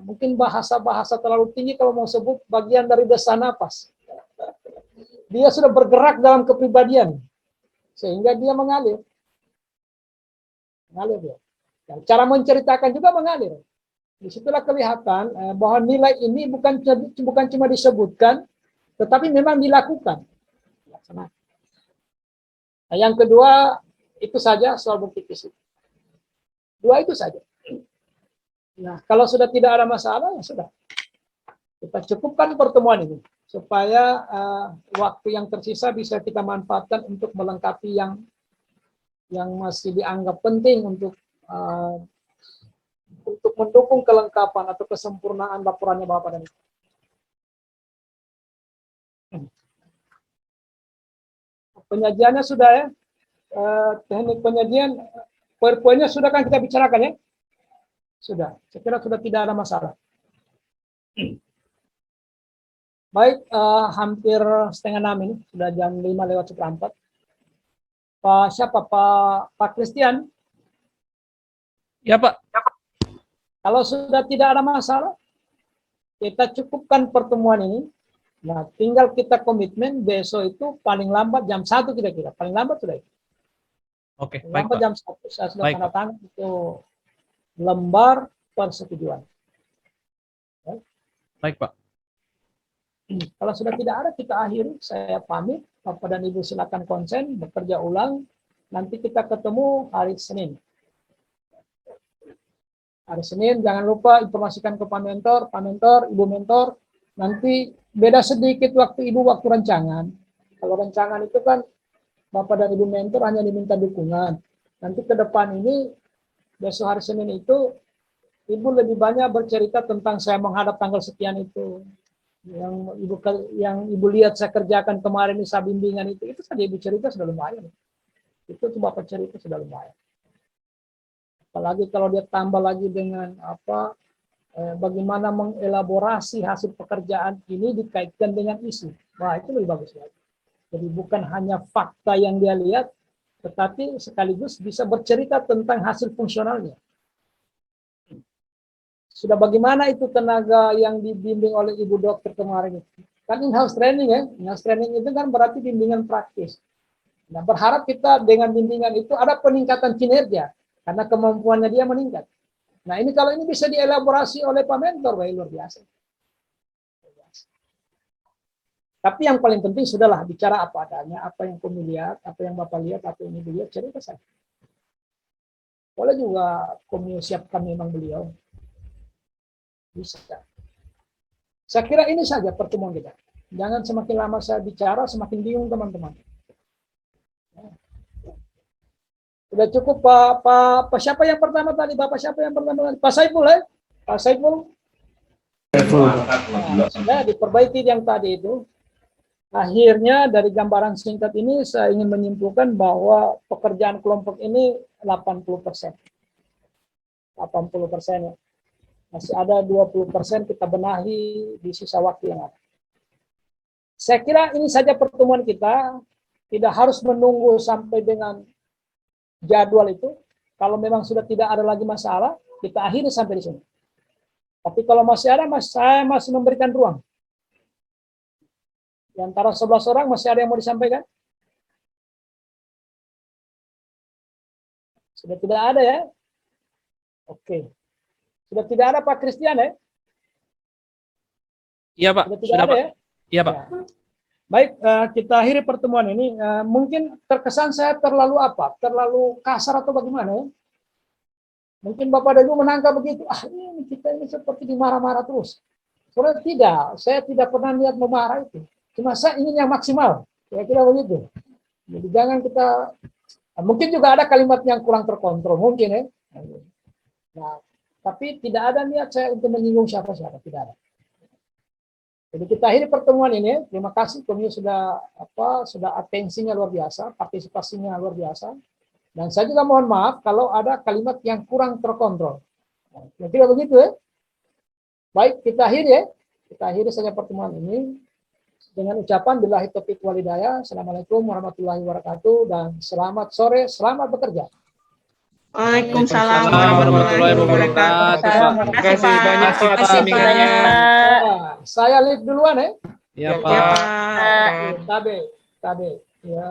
Mungkin bahasa-bahasa terlalu tinggi kalau mau sebut bagian dari desa napas. Dia sudah bergerak dalam kepribadian. Sehingga dia mengalir. Mengalir dia. Dan cara menceritakan juga mengalir. Disitulah kelihatan bahwa nilai ini bukan cuma disebutkan, tetapi memang dilakukan. Nah, yang kedua, itu saja soal bukti fisik. Dua itu saja. Nah, kalau sudah tidak ada masalah, ya sudah. Kita cukupkan pertemuan ini. Supaya waktu yang tersisa bisa kita manfaatkan untuk melengkapi yang masih dianggap penting untuk mendukung kelengkapan atau kesempurnaan laporannya Bapak dan Ibu. Penyajiannya sudah ya, teknik penyajian, poin-poinnya sudah kan kita bicarakan ya? Sudah, saya kira sudah tidak ada masalah. Baik, hampir setengah 6 ini, sudah jam 5:04. Pak siapa? Pak Christian? Ya Pak. Kalau sudah tidak ada masalah, kita cukupkan pertemuan ini. Nah, tinggal kita komitmen besok itu paling lambat jam 1 kira-kira. Paling lambat sudah itu. Oke, baik Lambat Pak. jam 1 saya sudah Baik, tanda tangan itu lembar persetujuan. Ya. Baik Pak. Kalau sudah tidak ada kita akhiri. Saya pamit. Bapak dan Ibu silakan konsen bekerja ulang. Nanti kita ketemu hari Senin. Hari Senin jangan lupa informasikan ke Pak Mentor, Ibu Mentor. Nanti beda sedikit waktu Ibu waktu rancangan. Kalau rancangan itu kan Bapak dan Ibu Mentor hanya diminta dukungan. Nanti ke depan ini besok hari Senin itu Ibu lebih banyak bercerita tentang saya menghadap tanggal sekian itu. Yang Ibu lihat saya kerjakan kemarin di bimbingan itu saja Ibu cerita sudah lumayan. Itu Bapak cerita sudah lumayan. Apalagi kalau dia tambah lagi dengan bagaimana mengelaborasi hasil pekerjaan ini dikaitkan dengan isu. Wah, itu lebih bagus lagi. Jadi bukan hanya fakta yang dia lihat, tetapi sekaligus bisa bercerita tentang hasil fungsionalnya. Sudah bagaimana itu tenaga yang dibimbing oleh Ibu Dokter kemarin itu? Kan in-house training ya. In-house training itu kan berarti bimbingan praktis. Nah, berharap kita dengan bimbingan itu ada peningkatan kinerja. Karena kemampuannya dia meningkat. Nah, ini kalau ini bisa dielaborasi oleh Pak Mentor, wah, luar biasa. Tapi yang paling penting sudahlah bicara apa adanya, apa yang kamu lihat, apa yang Bapak lihat, apa yang Ibu lihat, cerita saja. Boleh juga kamu siapkan memang beliau. Bisa. Saya kira ini saja pertemuan kita. Jangan semakin lama saya bicara, semakin bingung teman-teman. Sudah Sudah cukup Pak siapa yang pertama tadi? Bapak siapa yang pertama tadi? Pak Saiful ya? Pak Saiful. Nah, sudah diperbaiki yang tadi itu. Akhirnya dari gambaran singkat ini saya ingin menyimpulkan bahwa pekerjaan kelompok ini 80%. 80% ya. Masih ada 20% kita benahi di sisa waktu yang ada. Saya kira ini saja pertemuan kita. Tidak harus menunggu sampai dengan jadwal itu. Kalau memang sudah tidak ada lagi masalah, kita akhiri sampai di sini. Tapi kalau masih ada, saya masih memberikan ruang. Di antara 11 orang masih ada yang mau disampaikan? Sudah tidak ada ya? Oke. Sudah tidak ada Pak Christian ya? Iya Pak. Sudah tidak Sudah ada Pak. ya? Iya Pak. Ya. Baik, kita akhiri pertemuan ini. Mungkin terkesan saya terlalu apa? Terlalu kasar atau bagaimana ya? Mungkin Bapak dan Ibu menangkap begitu. Ini kita ini seperti dimarah-marah terus. Sebenarnya tidak. Saya tidak pernah niat memarah itu. Cuma saya ingin yang maksimal. Kira-kira begitu. Jadi jangan kita, mungkin juga ada kalimat yang kurang terkontrol. Mungkin ya. Nah, tapi tidak ada niat saya untuk menyinggung siapa-siapa. Tidak ada. Jadi kita akhiri pertemuan ini. Terima kasih. Kami sudah atensinya luar biasa. Partisipasinya luar biasa. Dan saya juga mohon maaf kalau ada kalimat yang kurang terkontrol. Kira-kira begitu ya. Baik, kita akhiri ya. Kita akhiri saja pertemuan ini dengan ucapan billahi taufiq wal hidayah. Assalamualaikum warahmatullahi wabarakatuh dan selamat sore, selamat bekerja. Waalaikumsalam warahmatullahi wabarakatuh. Terima kasih banyak Pak atas bimbingannya. Saya live duluan ya. Iya Ya Pak. Pak. Tabe. Ya.